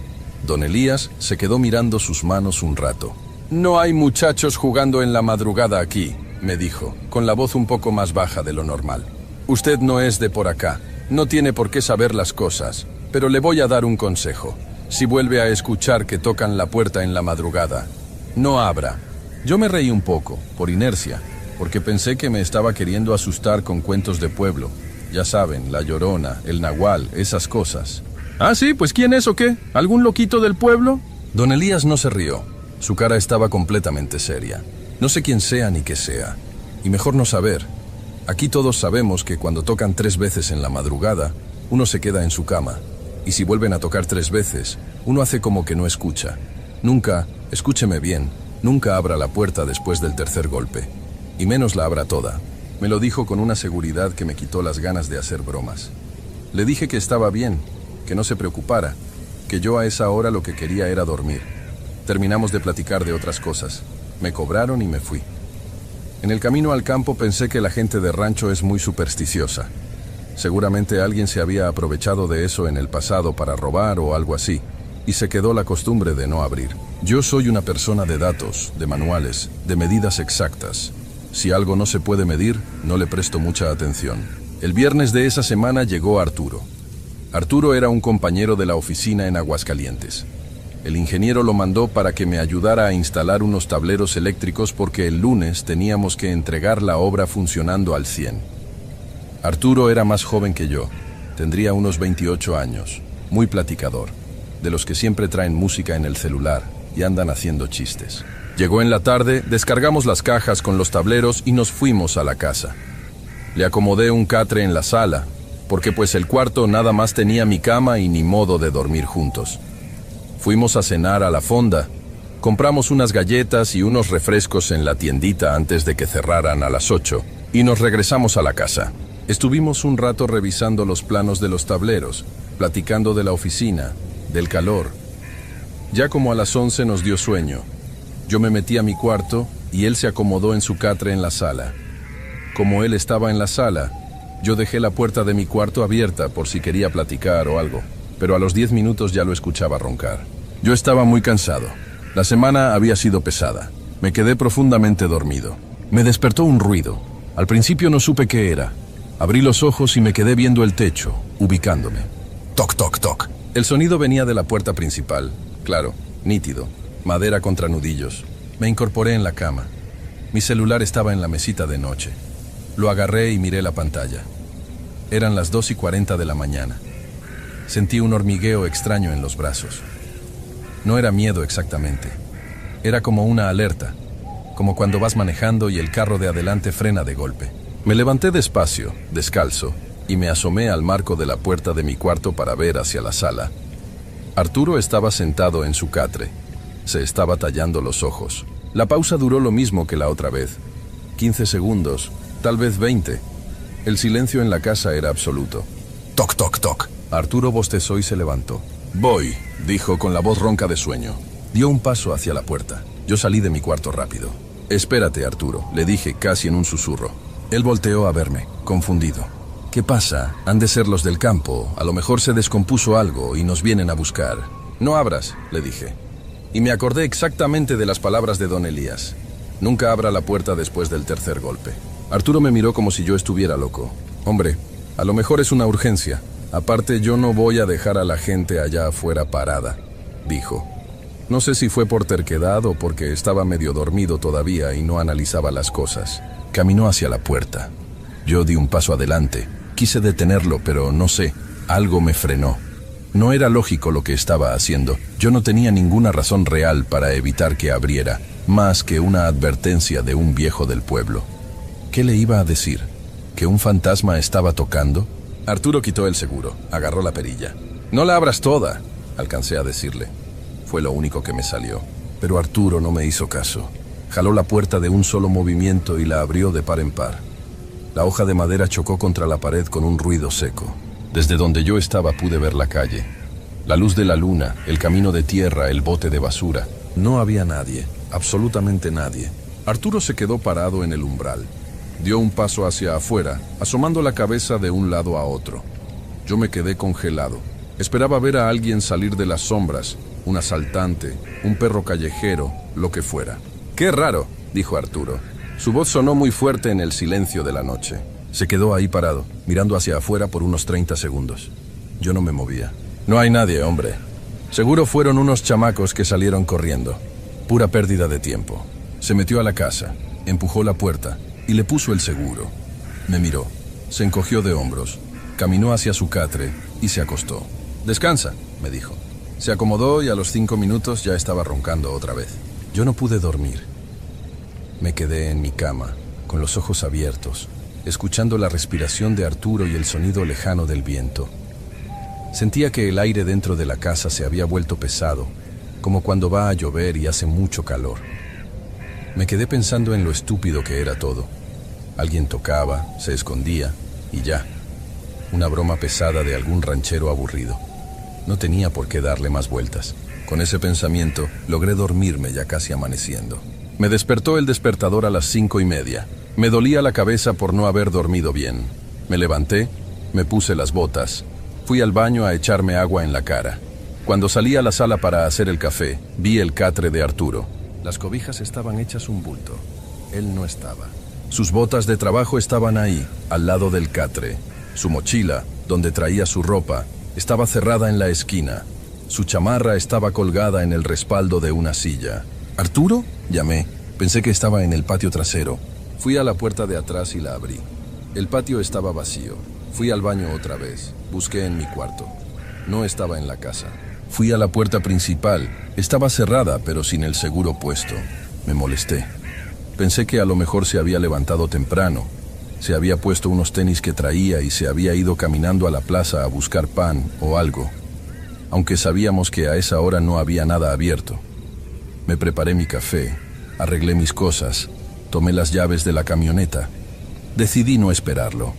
Don Elías se quedó mirando sus manos un rato. «No hay muchachos jugando en la madrugada aquí», me dijo, con la voz un poco más baja de lo normal. «Usted no es de por acá». No tiene por qué saber las cosas, pero le voy a dar un consejo. Si vuelve a escuchar que tocan la puerta en la madrugada, no abra. Yo me reí un poco, por inercia, porque pensé que me estaba queriendo asustar con cuentos de pueblo. Ya saben, la Llorona, el Nahual, esas cosas. Ah, sí, pues ¿quién es o qué? ¿Algún loquito del pueblo? Don Elías no se rió. Su cara estaba completamente seria. No sé quién sea ni qué sea. Y mejor no saber. Aquí todos sabemos que cuando tocan 3 veces en la madrugada, uno se queda en su cama. Y si vuelven a tocar 3 veces, uno hace como que no escucha. Nunca, escúcheme bien, nunca abra la puerta después del 3er golpe. Y menos la abra toda. Me lo dijo con una seguridad que me quitó las ganas de hacer bromas. Le dije que estaba bien, que no se preocupara, que yo a esa hora lo que quería era dormir. Terminamos de platicar de otras cosas. Me cobraron y me fui. En el camino al campo pensé que la gente de rancho es muy supersticiosa. Seguramente alguien se había aprovechado de eso en el pasado para robar o algo así, y se quedó la costumbre de no abrir. Yo soy una persona de datos, de manuales, de medidas exactas. Si algo no se puede medir, no le presto mucha atención. El viernes de esa semana llegó Arturo. Arturo era un compañero de la oficina en Aguascalientes. El ingeniero lo mandó para que me ayudara a instalar unos tableros eléctricos porque el lunes teníamos que entregar la obra funcionando al 100. Arturo era más joven que yo, tendría unos 28 años, muy platicador, de los que siempre traen música en el celular y andan haciendo chistes. Llegó en la tarde, descargamos las cajas con los tableros y nos fuimos a la casa. Le acomodé un catre en la sala, porque pues el cuarto nada más tenía mi cama y ni modo de dormir juntos. Fuimos a cenar a la fonda, compramos unas galletas y unos refrescos en la tiendita antes de que cerraran a las 8 y nos regresamos a la casa. Estuvimos un rato revisando los planos de los tableros, platicando de la oficina, del calor. Ya como a las 11 nos dio sueño. Yo me metí a mi cuarto y él se acomodó en su catre en la sala. Como él estaba en la sala, yo dejé la puerta de mi cuarto abierta por si quería platicar o algo, pero a los 10 minutos ya lo escuchaba roncar. Yo estaba muy cansado. La semana había sido pesada. Me quedé profundamente dormido. Me despertó un ruido. Al principio no supe qué era. Abrí los ojos y me quedé viendo el techo, ubicándome. Toc, toc, toc. El sonido venía de la puerta principal. Claro, nítido. Madera contra nudillos. Me incorporé en la cama. Mi celular estaba en la mesita de noche. Lo agarré y miré la pantalla. Eran las 2:40 de la mañana. Sentí un hormigueo extraño en los brazos. No era miedo exactamente. Era como una alerta, como cuando vas manejando y el carro de adelante frena de golpe. Me levanté despacio, descalzo, y me asomé al marco de la puerta de mi cuarto para ver hacia la sala. Arturo estaba sentado en su catre. Se estaba tallando los ojos. La pausa duró lo mismo que la otra vez. 15 segundos, tal vez 20. El silencio en la casa era absoluto. Toc, toc, toc. Arturo bostezó y se levantó. Voy, dijo con la voz ronca de sueño. Dio un paso hacia la puerta. Yo salí de mi cuarto rápido. Espérate, Arturo, le dije casi en un susurro. Él volteó a verme, confundido. ¿Qué pasa? Han de ser los del campo. A lo mejor se descompuso algo y nos vienen a buscar. No abras, le dije. Y me acordé exactamente de las palabras de don Elías. Nunca abra la puerta después del 3er golpe. Arturo me miró como si yo estuviera loco. Hombre, a lo mejor es una urgencia. Aparte, yo no voy a dejar a la gente allá afuera parada, dijo. No sé si fue por terquedad o porque estaba medio dormido todavía y no analizaba las cosas. Caminó hacia la puerta. Yo di un paso adelante. Quise detenerlo, pero no sé. Algo me frenó. No era lógico lo que estaba haciendo. Yo no tenía ninguna razón real para evitar que abriera, más que una advertencia de un viejo del pueblo. ¿Qué le iba a decir? ¿Que un fantasma estaba tocando? Arturo quitó el seguro, agarró la perilla. No la abras toda, alcancé a decirle. Fue lo único que me salió. Pero Arturo no me hizo caso. Jaló la puerta de un solo movimiento y la abrió de par en par. La hoja de madera chocó contra la pared con un ruido seco. Desde donde yo estaba pude ver la calle. La luz de la luna, el camino de tierra, el bote de basura. No había nadie, absolutamente nadie. Arturo se quedó parado en el umbral. Dio un paso hacia afuera, asomando la cabeza de un lado a otro. Yo me quedé congelado. Esperaba ver a alguien salir de las sombras, un asaltante, un perro callejero, lo que fuera. «Qué raro», dijo Arturo. Su voz sonó muy fuerte en el silencio de la noche. Se quedó ahí parado, mirando hacia afuera por unos 30 segundos. Yo no me movía. No hay nadie, hombre. Seguro fueron unos chamacos que salieron corriendo. Pura pérdida de tiempo. Se metió a la casa, empujó la puerta y le puso el seguro. Me miró, se encogió de hombros, caminó hacia su catre y se acostó. «Descansa», me dijo. Se acomodó y a los 5 minutos ya estaba roncando otra vez. Yo no pude dormir. Me quedé en mi cama, con los ojos abiertos, escuchando la respiración de Arturo y el sonido lejano del viento. Sentía que el aire dentro de la casa se había vuelto pesado, como cuando va a llover y hace mucho calor. Me quedé pensando en lo estúpido que era todo. Alguien tocaba, se escondía y ya. Una broma pesada de algún ranchero aburrido. No tenía por qué darle más vueltas. Con ese pensamiento logré dormirme ya casi amaneciendo. Me despertó el despertador a las 5:30. Me dolía la cabeza por no haber dormido bien. Me levanté, me puse las botas, fui al baño a echarme agua en la cara. Cuando salí a la sala para hacer el café, vi el catre de Arturo. Las cobijas estaban hechas un bulto. Él no estaba. Sus botas de trabajo estaban ahí, al lado del catre. Su mochila, donde traía su ropa, estaba cerrada en la esquina. Su chamarra estaba colgada en el respaldo de una silla. «¿Arturo?», llamé. Pensé que estaba en el patio trasero. Fui a la puerta de atrás y la abrí. El patio estaba vacío. Fui al baño otra vez. Busqué en mi cuarto. No estaba en la casa. Fui a la puerta principal. Estaba cerrada, pero sin el seguro puesto. Me molesté. Pensé que a lo mejor se había levantado temprano. Se había puesto unos tenis que traía y se había ido caminando a la plaza a buscar pan o algo. Aunque sabíamos que a esa hora no había nada abierto. Me preparé mi café, arreglé mis cosas, tomé las llaves de la camioneta. Decidí no esperarlo.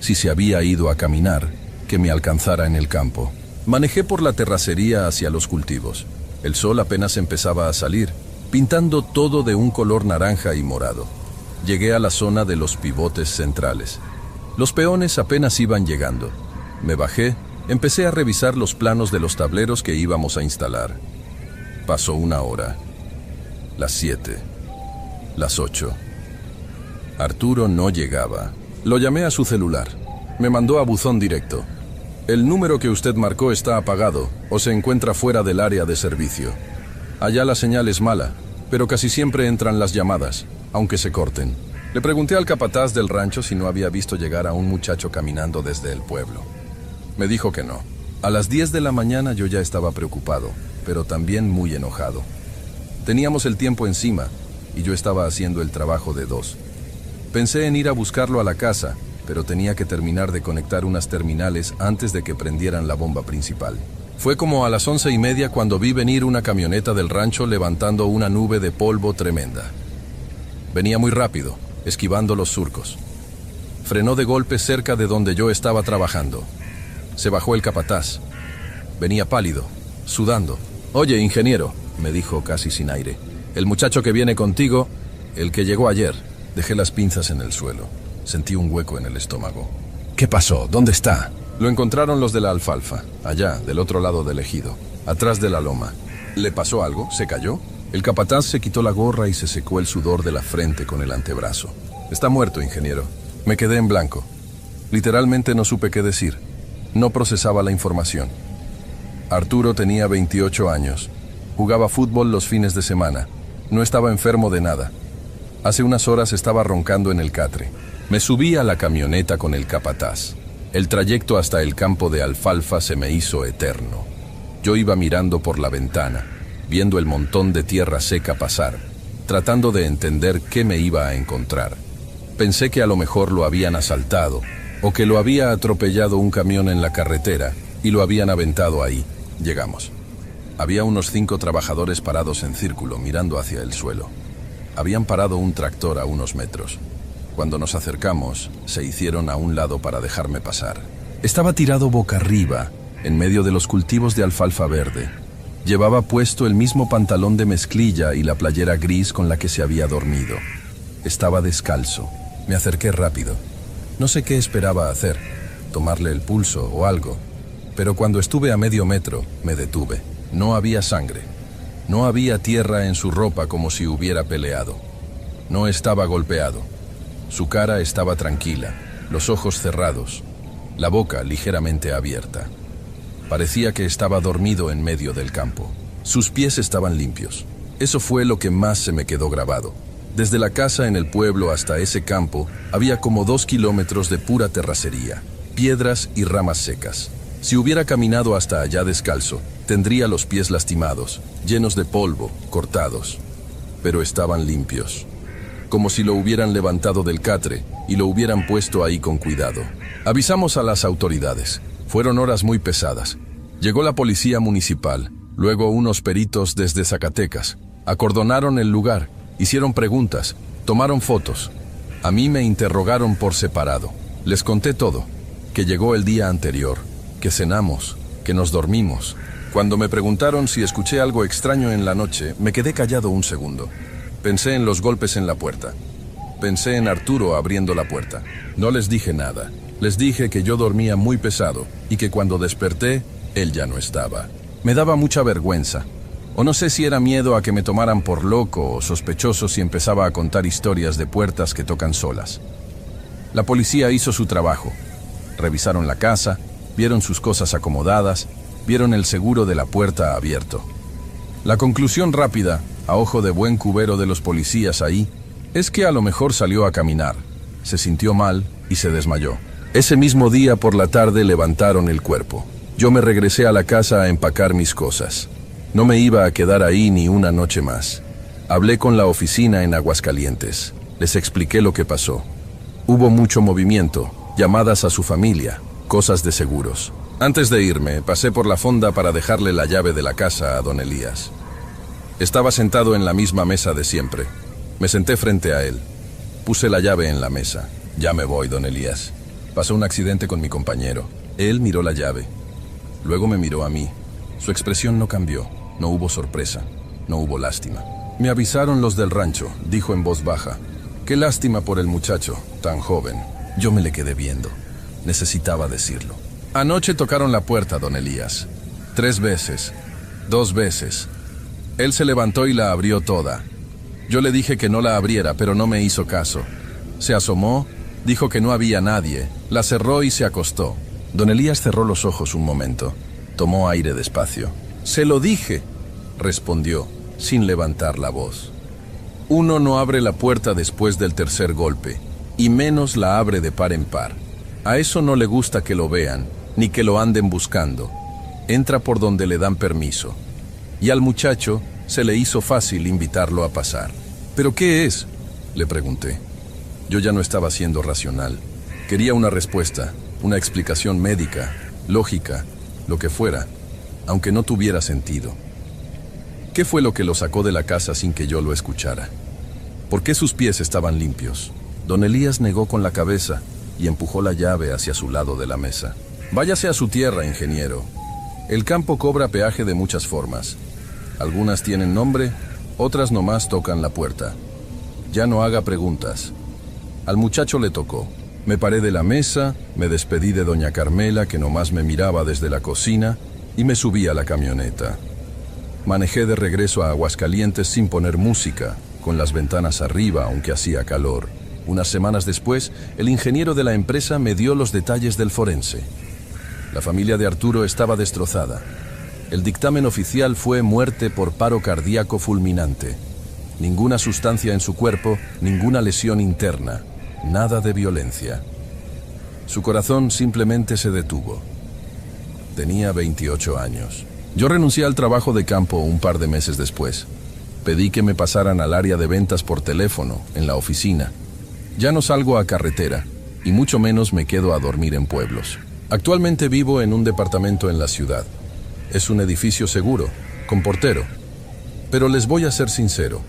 Si se había ido a caminar, que me alcanzara en el campo. Manejé por la terracería hacia los cultivos. El sol apenas empezaba a salir, pintando todo de un color naranja y morado. Llegué a la zona de los pivotes centrales. Los peones apenas iban llegando. Me bajé, empecé a revisar los planos de los tableros que íbamos a instalar. Pasó 1 hora. Las 7. Las 8. Arturo no llegaba. Lo llamé a su celular. Me mandó a buzón directo. El número que usted marcó está apagado o se encuentra fuera del área de servicio. Allá la señal es mala, pero casi siempre entran las llamadas, aunque se corten. Le pregunté al capataz del rancho si no había visto llegar a un muchacho caminando desde el pueblo. Me dijo que no. A las 10 de la mañana yo ya estaba preocupado, pero también muy enojado. Teníamos el tiempo encima y yo estaba haciendo el trabajo de 2. Pensé en ir a buscarlo a la casa, pero tenía que terminar de conectar unas terminales antes de que prendieran la bomba principal. Fue como a las 11:30 cuando vi venir una camioneta del rancho levantando una nube de polvo tremenda. Venía muy rápido, esquivando los surcos. Frenó de golpe cerca de donde yo estaba trabajando. Se bajó el capataz. Venía pálido, sudando. «Oye, ingeniero», me dijo casi sin aire, «el muchacho que viene contigo, el que llegó ayer». Dejé las pinzas en el suelo. Sentí un hueco en el estómago. «¿Qué pasó? ¿Dónde está?» «Lo encontraron los de la alfalfa, allá, del otro lado del ejido, atrás de la loma». «¿Le pasó algo? ¿Se cayó?» El capataz se quitó la gorra y se secó el sudor de la frente con el antebrazo. «Está muerto, ingeniero». Me quedé en blanco. Literalmente no supe qué decir. No procesaba la información. Arturo tenía 28 años. Jugaba fútbol los fines de semana. No estaba enfermo de nada. Hace unas horas estaba roncando en el catre. Me subí a la camioneta con el capataz. El trayecto hasta el campo de alfalfa se me hizo eterno. Yo iba mirando por la ventana, viendo el montón de tierra seca pasar, tratando de entender qué me iba a encontrar. Pensé que a lo mejor lo habían asaltado, o que lo había atropellado un camión en la carretera y lo habían aventado ahí. Llegamos. Había unos 5 trabajadores parados en círculo, mirando hacia el suelo. Habían parado un tractor a unos metros. Cuando nos acercamos, se hicieron a un lado para dejarme pasar. Estaba tirado boca arriba, en medio de los cultivos de alfalfa verde. Llevaba puesto el mismo pantalón de mezclilla y la playera gris con la que se había dormido. Estaba descalzo. Me acerqué rápido. No sé qué esperaba hacer, tomarle el pulso o algo, pero cuando estuve a medio metro, me detuve. No había sangre. No había tierra en su ropa como si hubiera peleado. No estaba golpeado. Su cara estaba tranquila. los ojos cerrados, la boca ligeramente abierta. Parecía que estaba dormido en medio del campo. Sus pies estaban limpios. Eso fue lo que más se me quedó grabado. Desde la casa en el pueblo hasta ese campo había como 2 kilómetros de pura terracería, piedras y ramas secas. Si hubiera caminado hasta allá descalzo, tendría los pies lastimados, llenos de polvo, cortados. Pero estaban limpios, como si lo hubieran levantado del catre y lo hubieran puesto ahí con cuidado. Avisamos a las autoridades. Fueron horas muy pesadas. Llegó la policía municipal, luego unos peritos desde Zacatecas. Acordonaron el lugar, hicieron preguntas, tomaron fotos. A mí me interrogaron por separado. Les conté todo, que llegó el día anterior, que cenamos, que nos dormimos. Cuando me preguntaron si escuché algo extraño en la noche, me quedé callado un segundo. Pensé en los golpes en la puerta. Pensé en Arturo abriendo la puerta. No les dije nada. Les dije que yo dormía muy pesado y que cuando desperté, él ya no estaba. Me daba mucha vergüenza. O no sé si era miedo a que me tomaran por loco o sospechoso si empezaba a contar historias de puertas que tocan solas. La policía hizo su trabajo. Revisaron la casa, vieron sus cosas acomodadas, vieron el seguro de la puerta abierto. La conclusión rápida, a ojo de buen cubero de los policías ahí, es que a lo mejor salió a caminar, se sintió mal y se desmayó. Ese mismo día por la tarde levantaron el cuerpo. Yo me regresé a la casa a empacar mis cosas. No me iba a quedar ahí ni una noche más. Hablé con la oficina en Aguascalientes. Les expliqué lo que pasó. Hubo mucho movimiento, llamadas a su familia, cosas de seguros. Antes de irme, pasé por la fonda para dejarle la llave de la casa a don Elías. Estaba sentado en la misma mesa de siempre. Me senté frente a él. Puse la llave en la mesa. Ya me voy, don Elías. Pasó un accidente con mi compañero. Él miró la llave. Luego me miró a mí. Su expresión no cambió. No hubo sorpresa. No hubo lástima. Me avisaron los del rancho, dijo en voz baja. Qué lástima por el muchacho, tan joven. Yo me le quedé viendo. Necesitaba decirlo. Anoche tocaron la puerta, don Elías. 3 veces. 2 veces. Él se levantó y la abrió toda. Yo le dije que no la abriera, pero no me hizo caso. Se asomó, dijo que no había nadie, la cerró y se acostó. Don Elías cerró los ojos un momento. Tomó aire despacio. Se lo dije, respondió, sin levantar la voz. Uno no abre la puerta después del tercer golpe, y menos la abre de par en par. A eso no le gusta que lo vean, ni que lo anden buscando. Entra por donde le dan permiso. Y al muchacho se le hizo fácil invitarlo a pasar. ¿Pero qué es?, le pregunté. Yo ya no estaba siendo racional. Quería una respuesta, una explicación médica, lógica, lo que fuera, aunque no tuviera sentido. ¿Qué fue lo que lo sacó de la casa sin que yo lo escuchara? ¿Por qué sus pies estaban limpios? Don Elías negó con la cabeza y empujó la llave hacia su lado de la mesa. Váyase a su tierra, ingeniero. El campo cobra peaje de muchas formas. Algunas tienen nombre, otras nomás tocan la puerta. Ya no haga preguntas. Al muchacho le tocó. Me paré de la mesa, me despedí de doña Carmela, que nomás me miraba desde la cocina, y me subí a la camioneta. Manejé de regreso a Aguascalientes sin poner música, con las ventanas arriba, aunque hacía calor. Unas semanas después, el ingeniero de la empresa me dio los detalles del forense. La familia de Arturo estaba destrozada. El dictamen oficial fue muerte por paro cardíaco fulminante. Ninguna sustancia en su cuerpo, ninguna lesión interna, nada de violencia. Su corazón simplemente se detuvo. Tenía 28 años. Yo renuncié al trabajo de campo un par de meses después. Pedí que me pasaran al área de ventas por teléfono, en la oficina. Ya no salgo a carretera, y mucho menos me quedo a dormir en pueblos. Actualmente vivo en un departamento en la ciudad. Es un edificio seguro, con portero. Pero les voy a ser sincero.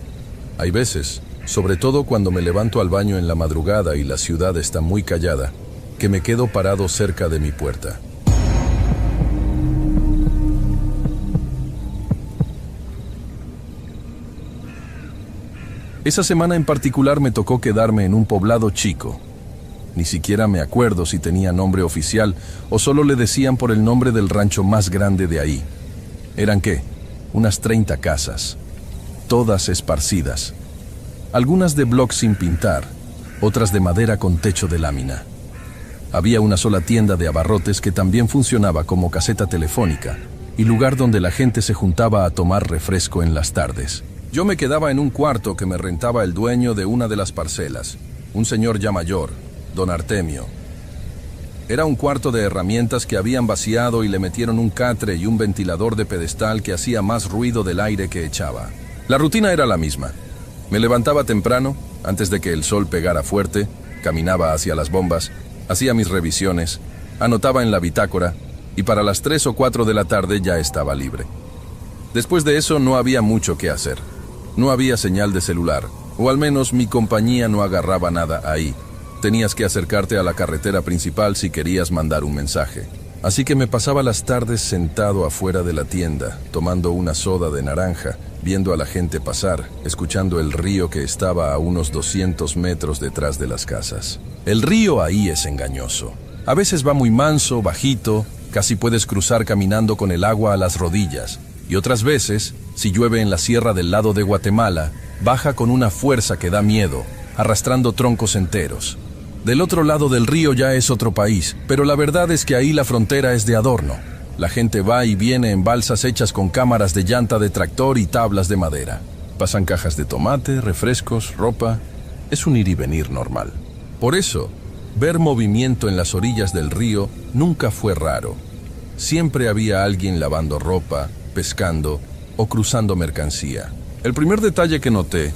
Hay veces, sobre todo cuando me levanto al baño en la madrugada y la ciudad está muy callada, que me quedo parado cerca de mi puerta. Esa semana en particular me tocó quedarme en un poblado chico. Ni siquiera me acuerdo si tenía nombre oficial o solo le decían por el nombre del rancho más grande de ahí. ¿Eran qué? Unas 30 casas, todas esparcidas. Algunas de bloc sin pintar, otras de madera con techo de lámina. Había una sola tienda de abarrotes que también funcionaba como caseta telefónica y lugar donde la gente se juntaba a tomar refresco en las tardes. Yo me quedaba en un cuarto que me rentaba el dueño de una de las parcelas, un señor ya mayor, don Artemio. Era un cuarto de herramientas que habían vaciado y le metieron un catre y un ventilador de pedestal que hacía más ruido del aire que echaba. La rutina era la misma. Me levantaba temprano, antes de que el sol pegara fuerte, caminaba hacia las bombas, hacía mis revisiones, anotaba en la bitácora y para las 3 o 4 de la tarde ya estaba libre. Después de eso no había mucho que hacer. No había señal de celular, o al menos mi compañía no agarraba nada ahí. Tenías que acercarte a la carretera principal si querías mandar un mensaje. Así que me pasaba las tardes sentado afuera de la tienda, tomando una soda de naranja, viendo a la gente pasar, escuchando el río que estaba a unos 200 metros detrás de las casas. El río ahí es engañoso. A veces va muy manso, bajito, casi puedes cruzar caminando con el agua a las rodillas. Y otras veces, si llueve en la sierra del lado de Guatemala, baja con una fuerza que da miedo, arrastrando troncos enteros. Del otro lado del río ya es otro país, pero la verdad es que ahí la frontera es de adorno. La gente va y viene en balsas hechas con cámaras de llanta de tractor y tablas de madera. Pasan cajas de tomate, refrescos, ropa. Es un ir y venir normal. Por eso, ver movimiento en las orillas del río nunca fue raro. Siempre había alguien lavando ropa, pescando o cruzando mercancía. El primer detalle que noté,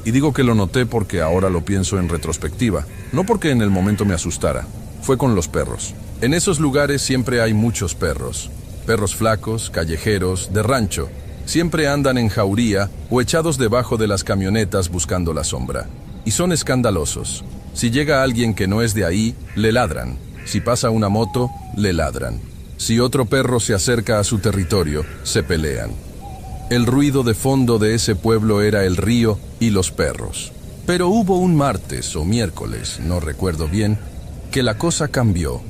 y digo que lo noté porque ahora lo pienso en retrospectiva, no porque en el momento me asustara, fue con los perros. En esos lugares siempre hay muchos perros. Perros flacos, callejeros, de rancho. Siempre andan en jauría o echados debajo de las camionetas buscando la sombra. Y son escandalosos. Si llega alguien que no es de ahí, le ladran. Si pasa una moto, le ladran. Si otro perro se acerca a su territorio, se pelean. El ruido de fondo de ese pueblo era el río y los perros. Pero hubo un martes o miércoles, no recuerdo bien, que la cosa cambió.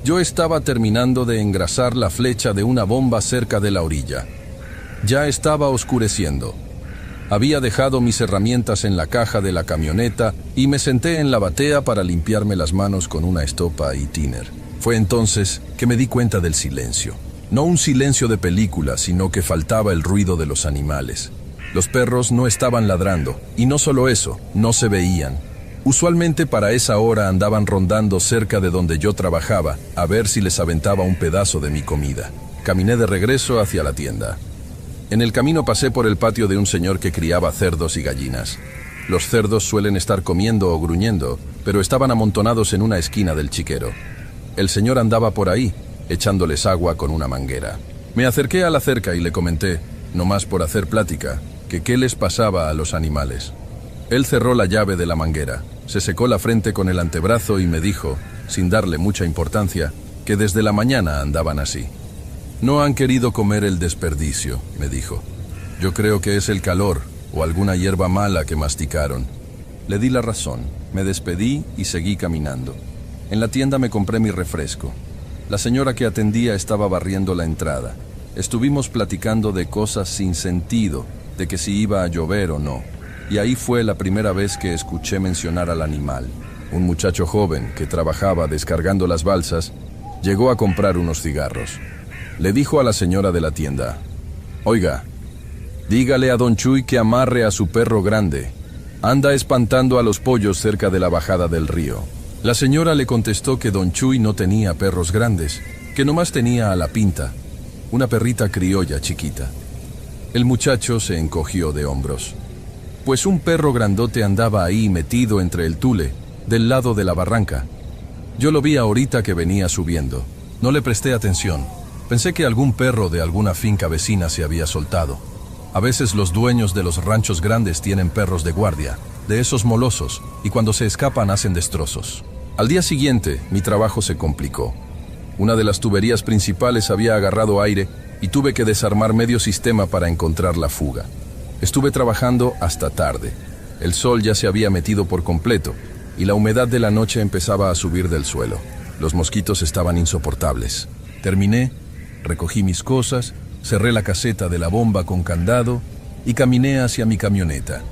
Yo estaba terminando de engrasar la flecha de una bomba cerca de la orilla. Ya estaba oscureciendo. Había dejado mis herramientas en la caja de la camioneta y me senté en la batea para limpiarme las manos con una estopa y tiner. Fue entonces que me di cuenta del silencio. No un silencio de película, sino que faltaba el ruido de los animales. Los perros no estaban ladrando, y no solo eso, no se veían. Usualmente para esa hora andaban rondando cerca de donde yo trabajaba, a ver si les aventaba un pedazo de mi comida. Caminé de regreso hacia la tienda. En el camino pasé por el patio de un señor que criaba cerdos y gallinas. Los cerdos suelen estar comiendo o gruñendo, pero estaban amontonados en una esquina del chiquero. El señor andaba por ahí, echándoles agua con una manguera. Me acerqué a la cerca y le comenté, nomás por hacer plática, que qué les pasaba a los animales. Él cerró la llave de la manguera, se secó la frente con el antebrazo y me dijo, sin darle mucha importancia, que desde la mañana andaban así. No han querido comer el desperdicio, me dijo. Yo creo que es el calor o alguna hierba mala que masticaron. Le di la razón, me despedí y seguí caminando. En la tienda me compré mi refresco. La señora que atendía estaba barriendo la entrada. Estuvimos platicando de cosas sin sentido, de que si iba a llover o no. Y ahí fue la primera vez que escuché mencionar al animal. Un muchacho joven que trabajaba descargando las balsas llegó a comprar unos cigarros. Le dijo a la señora de la tienda, «Oiga, dígale a don Chuy que amarre a su perro grande. Anda espantando a los pollos cerca de la bajada del río». La señora le contestó que don Chuy no tenía perros grandes, que nomás tenía a la Pinta, una perrita criolla chiquita. El muchacho se encogió de hombros, pues un perro grandote andaba ahí metido entre el tule, del lado de la barranca. Yo lo vi ahorita que venía subiendo. No le presté atención. Pensé que algún perro de alguna finca vecina se había soltado. A veces los dueños de los ranchos grandes tienen perros de guardia, de esos molosos, y cuando se escapan hacen destrozos. Al día siguiente, mi trabajo se complicó. Una de las tuberías principales había agarrado aire y tuve que desarmar medio sistema para encontrar la fuga. Estuve trabajando hasta tarde. El sol ya se había metido por completo y la humedad de la noche empezaba a subir del suelo. Los mosquitos estaban insoportables. Terminé, recogí mis cosas, cerré la caseta de la bomba con candado y caminé hacia mi camioneta.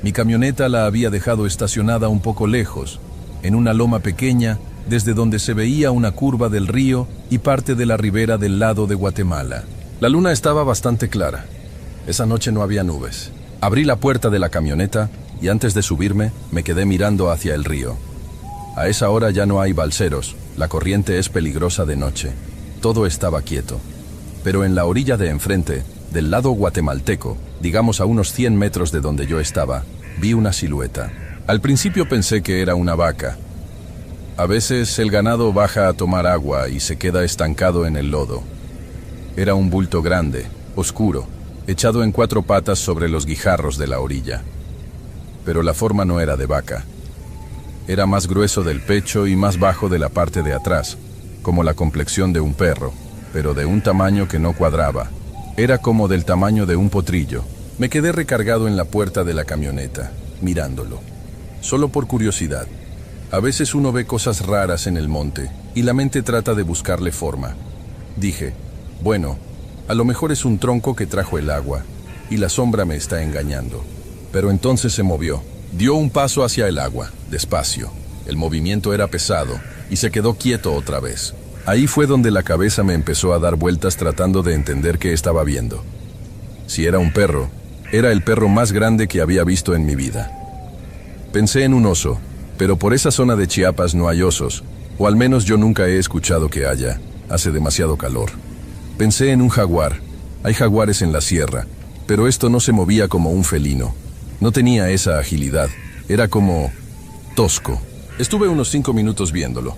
Mi camioneta la había dejado estacionada un poco lejos, en una loma pequeña desde donde se veía una curva del río y parte de la ribera del lado de Guatemala. La luna estaba bastante clara. Esa noche no había nubes. Abrí la puerta de la camioneta y antes de subirme me quedé mirando hacia el río. A esa hora ya no hay balseros, la corriente es peligrosa de noche. Todo estaba quieto. Pero en la orilla de enfrente, del lado guatemalteco, digamos a unos 100 metros de donde yo estaba, vi una silueta. Al principio pensé que era una vaca. A veces el ganado baja a tomar agua y se queda estancado en el lodo. Era un bulto grande, oscuro, echado en 4 patas sobre los guijarros de la orilla. Pero la forma no era de vaca. Era más grueso del pecho y más bajo de la parte de atrás, como la complexión de un perro, pero de un tamaño que no cuadraba. Era como del tamaño de un potrillo. Me quedé recargado en la puerta de la camioneta, mirándolo. Solo por curiosidad. A veces uno ve cosas raras en el monte y la mente trata de buscarle forma. Dije, bueno, a lo mejor es un tronco que trajo el agua y la sombra me está engañando. Pero entonces se movió. Dio un paso hacia el agua, despacio. El movimiento era pesado y se quedó quieto otra vez. Ahí fue donde la cabeza me empezó a dar vueltas tratando de entender qué estaba viendo. Si era un perro, era el perro más grande que había visto en mi vida. Pensé en un oso, pero por esa zona de Chiapas no hay osos, o al menos yo nunca he escuchado que haya. Hace demasiado calor. Pensé en un jaguar. Hay jaguares en la sierra, pero esto no se movía como un felino. No tenía esa agilidad. Era como tosco. Estuve unos 5 minutos viéndolo.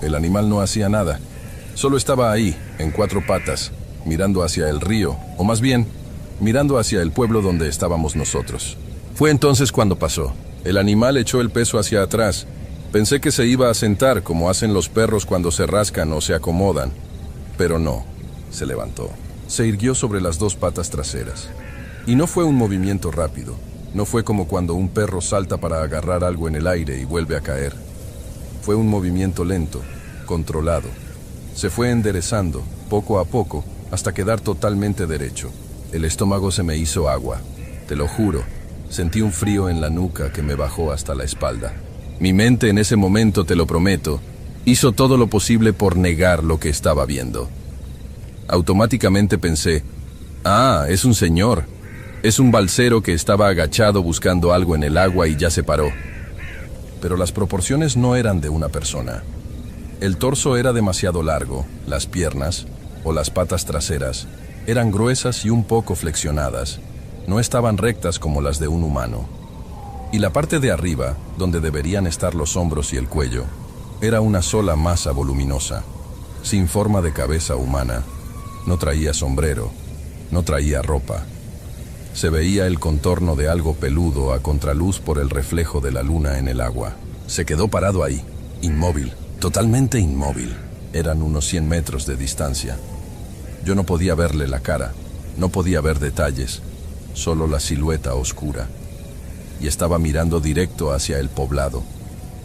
El animal no hacía nada. Solo estaba ahí, en 4 patas, mirando hacia el río, o más bien, mirando hacia el pueblo donde estábamos nosotros. Fue entonces cuando pasó. El animal echó el peso hacia atrás. Pensé que se iba a sentar como hacen los perros cuando se rascan o se acomodan. Pero no, se levantó. Se irguió sobre las 2 patas traseras. Y no fue un movimiento rápido. No fue como cuando un perro salta para agarrar algo en el aire y vuelve a caer. Fue un movimiento lento, controlado. Se fue enderezando, poco a poco, hasta quedar totalmente derecho. El estómago se me hizo agua. Te lo juro, sentí un frío en la nuca que me bajó hasta la espalda. Mi mente en ese momento, te lo prometo, hizo todo lo posible por negar lo que estaba viendo. Automáticamente pensé, es un señor. Es un balsero que estaba agachado buscando algo en el agua y ya se paró. Pero las proporciones no eran de una persona. El torso era demasiado largo, las piernas, o las patas traseras, eran gruesas y un poco flexionadas. No estaban rectas como las de un humano. Y la parte de arriba, donde deberían estar los hombros y el cuello, era una sola masa voluminosa, sin forma de cabeza humana. No traía sombrero, no traía ropa. Se veía el contorno de algo peludo a contraluz por el reflejo de la luna en el agua. Se quedó parado ahí, inmóvil, totalmente inmóvil. Eran unos 100 metros de distancia. Yo no podía verle la cara, no podía ver detalles, solo la silueta oscura. Y estaba mirando directo hacia el poblado,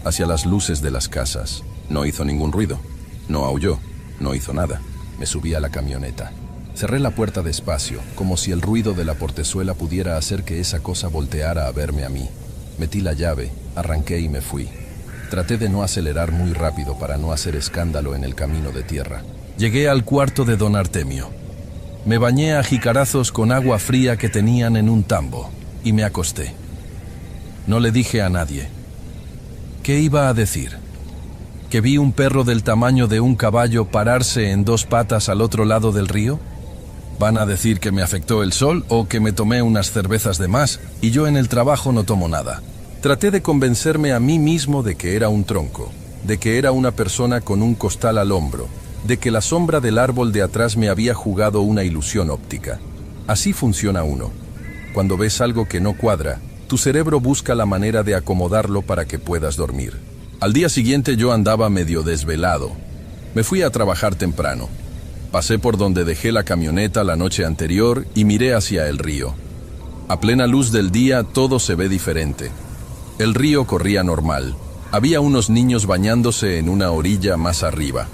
hacia las luces de las casas. No hizo ningún ruido, no aulló, no hizo nada. Me subí a la camioneta. Cerré la puerta despacio, como si el ruido de la portezuela pudiera hacer que esa cosa volteara a verme a mí. Metí la llave, arranqué y me fui. Traté de no acelerar muy rápido para no hacer escándalo en el camino de tierra. Llegué al cuarto de don Artemio. Me bañé a jicarazos con agua fría que tenían en un tambo y me acosté. No le dije a nadie. ¿Qué iba a decir? ¿Que vi un perro del tamaño de un caballo pararse en 2 patas al otro lado del río? ¿Van a decir que me afectó el sol o que me tomé unas cervezas de más y yo en el trabajo no tomo nada? Traté de convencerme a mí mismo de que era un tronco, de que era una persona con un costal al hombro, de que la sombra del árbol de atrás me había jugado una ilusión óptica. Así funciona uno. Cuando ves algo que no cuadra, tu cerebro busca la manera de acomodarlo para que puedas dormir. Al día siguiente yo andaba medio desvelado. Me fui a trabajar temprano. Pasé por donde dejé la camioneta la noche anterior y miré hacia el río. A plena luz del día todo se ve diferente. El río corría normal. Había unos niños bañándose en una orilla más arriba.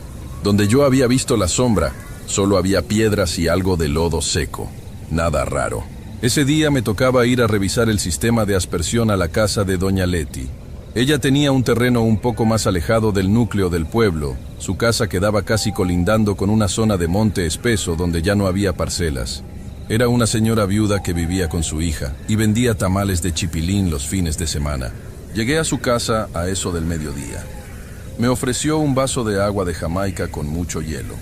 Donde yo había visto la sombra, solo había piedras y algo de lodo seco. Nada raro. Ese día me tocaba ir a revisar el sistema de aspersión a la casa de doña Leti. Ella tenía un terreno un poco más alejado del núcleo del pueblo. Su casa quedaba casi colindando con una zona de monte espeso donde ya no había parcelas. Era una señora viuda que vivía con su hija y vendía tamales de chipilín los fines de semana. Llegué a su casa a eso del mediodía. Me ofreció un vaso de agua de Jamaica con mucho hielo.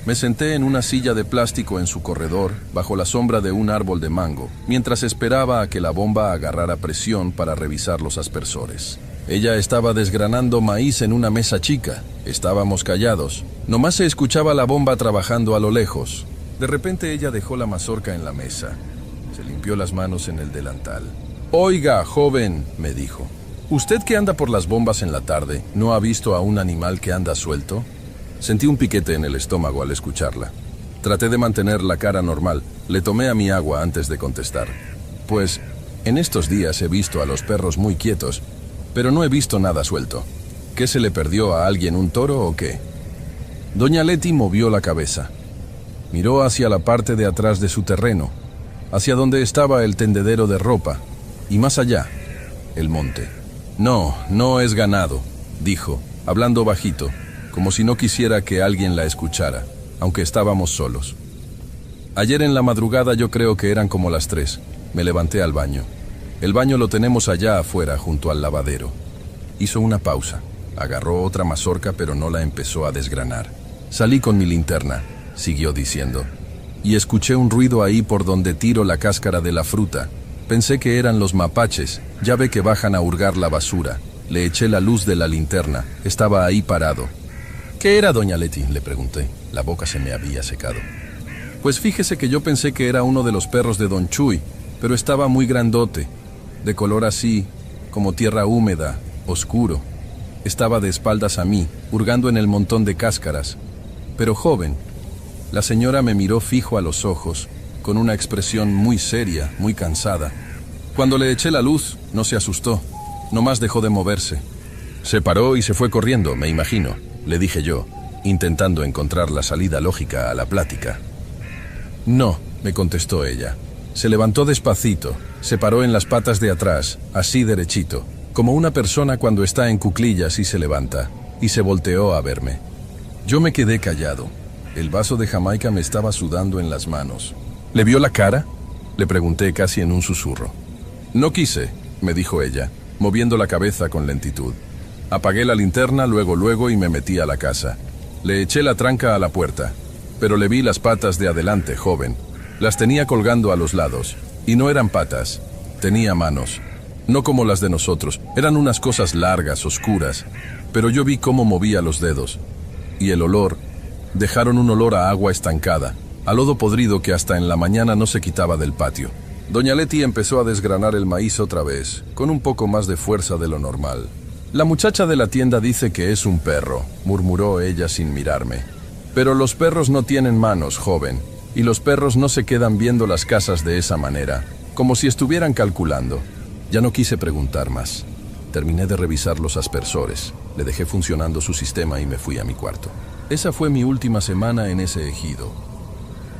Me senté en una silla de plástico en su corredor, bajo la sombra de un árbol de mango, mientras esperaba a que la bomba agarrara presión para revisar los aspersores. Ella estaba desgranando maíz en una mesa chica. Estábamos callados. Nomás se escuchaba la bomba trabajando a lo lejos. De repente ella dejó la mazorca en la mesa. Se limpió las manos en el delantal. «Oiga, joven», me dijo, «¿usted que anda por las bombas en la tarde, no ha visto a un animal que anda suelto?» Sentí un piquete en el estómago al escucharla. Traté de mantener la cara normal. Le tomé a mi agua antes de contestar. Pues, en estos días he visto a los perros muy quietos, pero no he visto nada suelto. ¿Qué se le perdió a alguien, un toro o qué? Doña Leti movió la cabeza. Miró hacia la parte de atrás de su terreno, hacia donde estaba el tendedero de ropa, y más allá, el monte. No, no es ganado, dijo, hablando bajito, como si no quisiera que alguien la escuchara, aunque estábamos solos. Ayer en la madrugada yo creo que eran como las 3. Me levanté al baño. El baño lo tenemos allá afuera, junto al lavadero. Hizo una pausa. Agarró otra mazorca, pero no la empezó a desgranar. Salí con mi linterna, siguió diciendo, y escuché un ruido ahí por donde tiro la cáscara de la fruta. Pensé que eran los mapaches, ya ve que bajan a hurgar la basura. Le eché la luz de la linterna, estaba ahí parado. ¿Qué era, doña Leti?, le pregunté. La boca se me había secado. Pues fíjese que yo pensé que era uno de los perros de don Chuy, pero estaba muy grandote, de color así, como tierra húmeda, oscuro. Estaba de espaldas a mí, hurgando en el montón de cáscaras. Pero joven, la señora me miró fijo a los ojos, con una expresión muy seria, muy cansada. Cuando le eché la luz, no se asustó, nomás dejó de moverse. Se paró y se fue corriendo, me imagino, le dije yo, intentando encontrar la salida lógica a la plática. No, me contestó ella. Se levantó despacito, se paró en las patas de atrás, así derechito, como una persona cuando está en cuclillas y se levanta, y se volteó a verme. Yo me quedé callado. El vaso de Jamaica me estaba sudando en las manos. ¿Le vio la cara?, le pregunté casi en un susurro. No quise, me dijo ella, moviendo la cabeza con lentitud. Apagué la linterna luego y me metí a la casa. Le eché la tranca a la puerta, pero le vi las patas de adelante, joven. Las tenía colgando a los lados, y no eran patas, tenía manos. No como las de nosotros, eran unas cosas largas, oscuras, pero yo vi cómo movía los dedos. Y el olor, dejaron un olor a agua estancada, a lodo podrido que hasta en la mañana no se quitaba del patio. Doña Leti empezó a desgranar el maíz otra vez, con un poco más de fuerza de lo normal. La muchacha de la tienda dice que es un perro, murmuró ella sin mirarme. Pero los perros no tienen manos, joven, y los perros no se quedan viendo las casas de esa manera, como si estuvieran calculando. Ya no quise preguntar más. Terminé de revisar los aspersores, le dejé funcionando su sistema y me fui a mi cuarto. Esa fue mi última semana en ese ejido.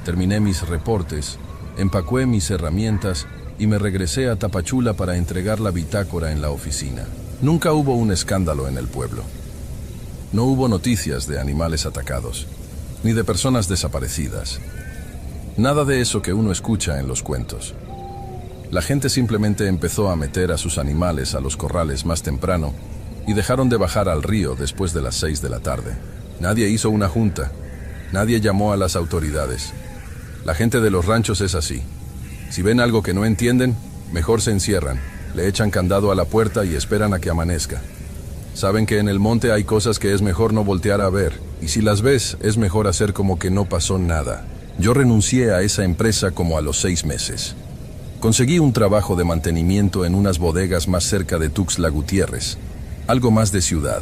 Terminé mis reportes, empaqué mis herramientas y me regresé a Tapachula para entregar la bitácora en la oficina. Nunca hubo un escándalo en el pueblo. No hubo noticias de animales atacados, ni de personas desaparecidas. Nada de eso que uno escucha en los cuentos. La gente simplemente empezó a meter a sus animales a los corrales más temprano y dejaron de bajar al río después de las 6 de la tarde. Nadie hizo una junta, nadie llamó a las autoridades. La gente de los ranchos es así. Si ven algo que no entienden, mejor se encierran. Le echan candado a la puerta y esperan a que amanezca. Saben que en el monte hay cosas que es mejor no voltear a ver, y si las ves, es mejor hacer como que no pasó nada. Yo renuncié a esa empresa como a los 6 meses. Conseguí un trabajo de mantenimiento en unas bodegas más cerca de Tuxtla Gutiérrez, algo más de ciudad.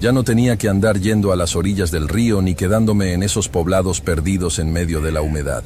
Ya no tenía que andar yendo a las orillas del río ni quedándome en esos poblados perdidos en medio de la humedad.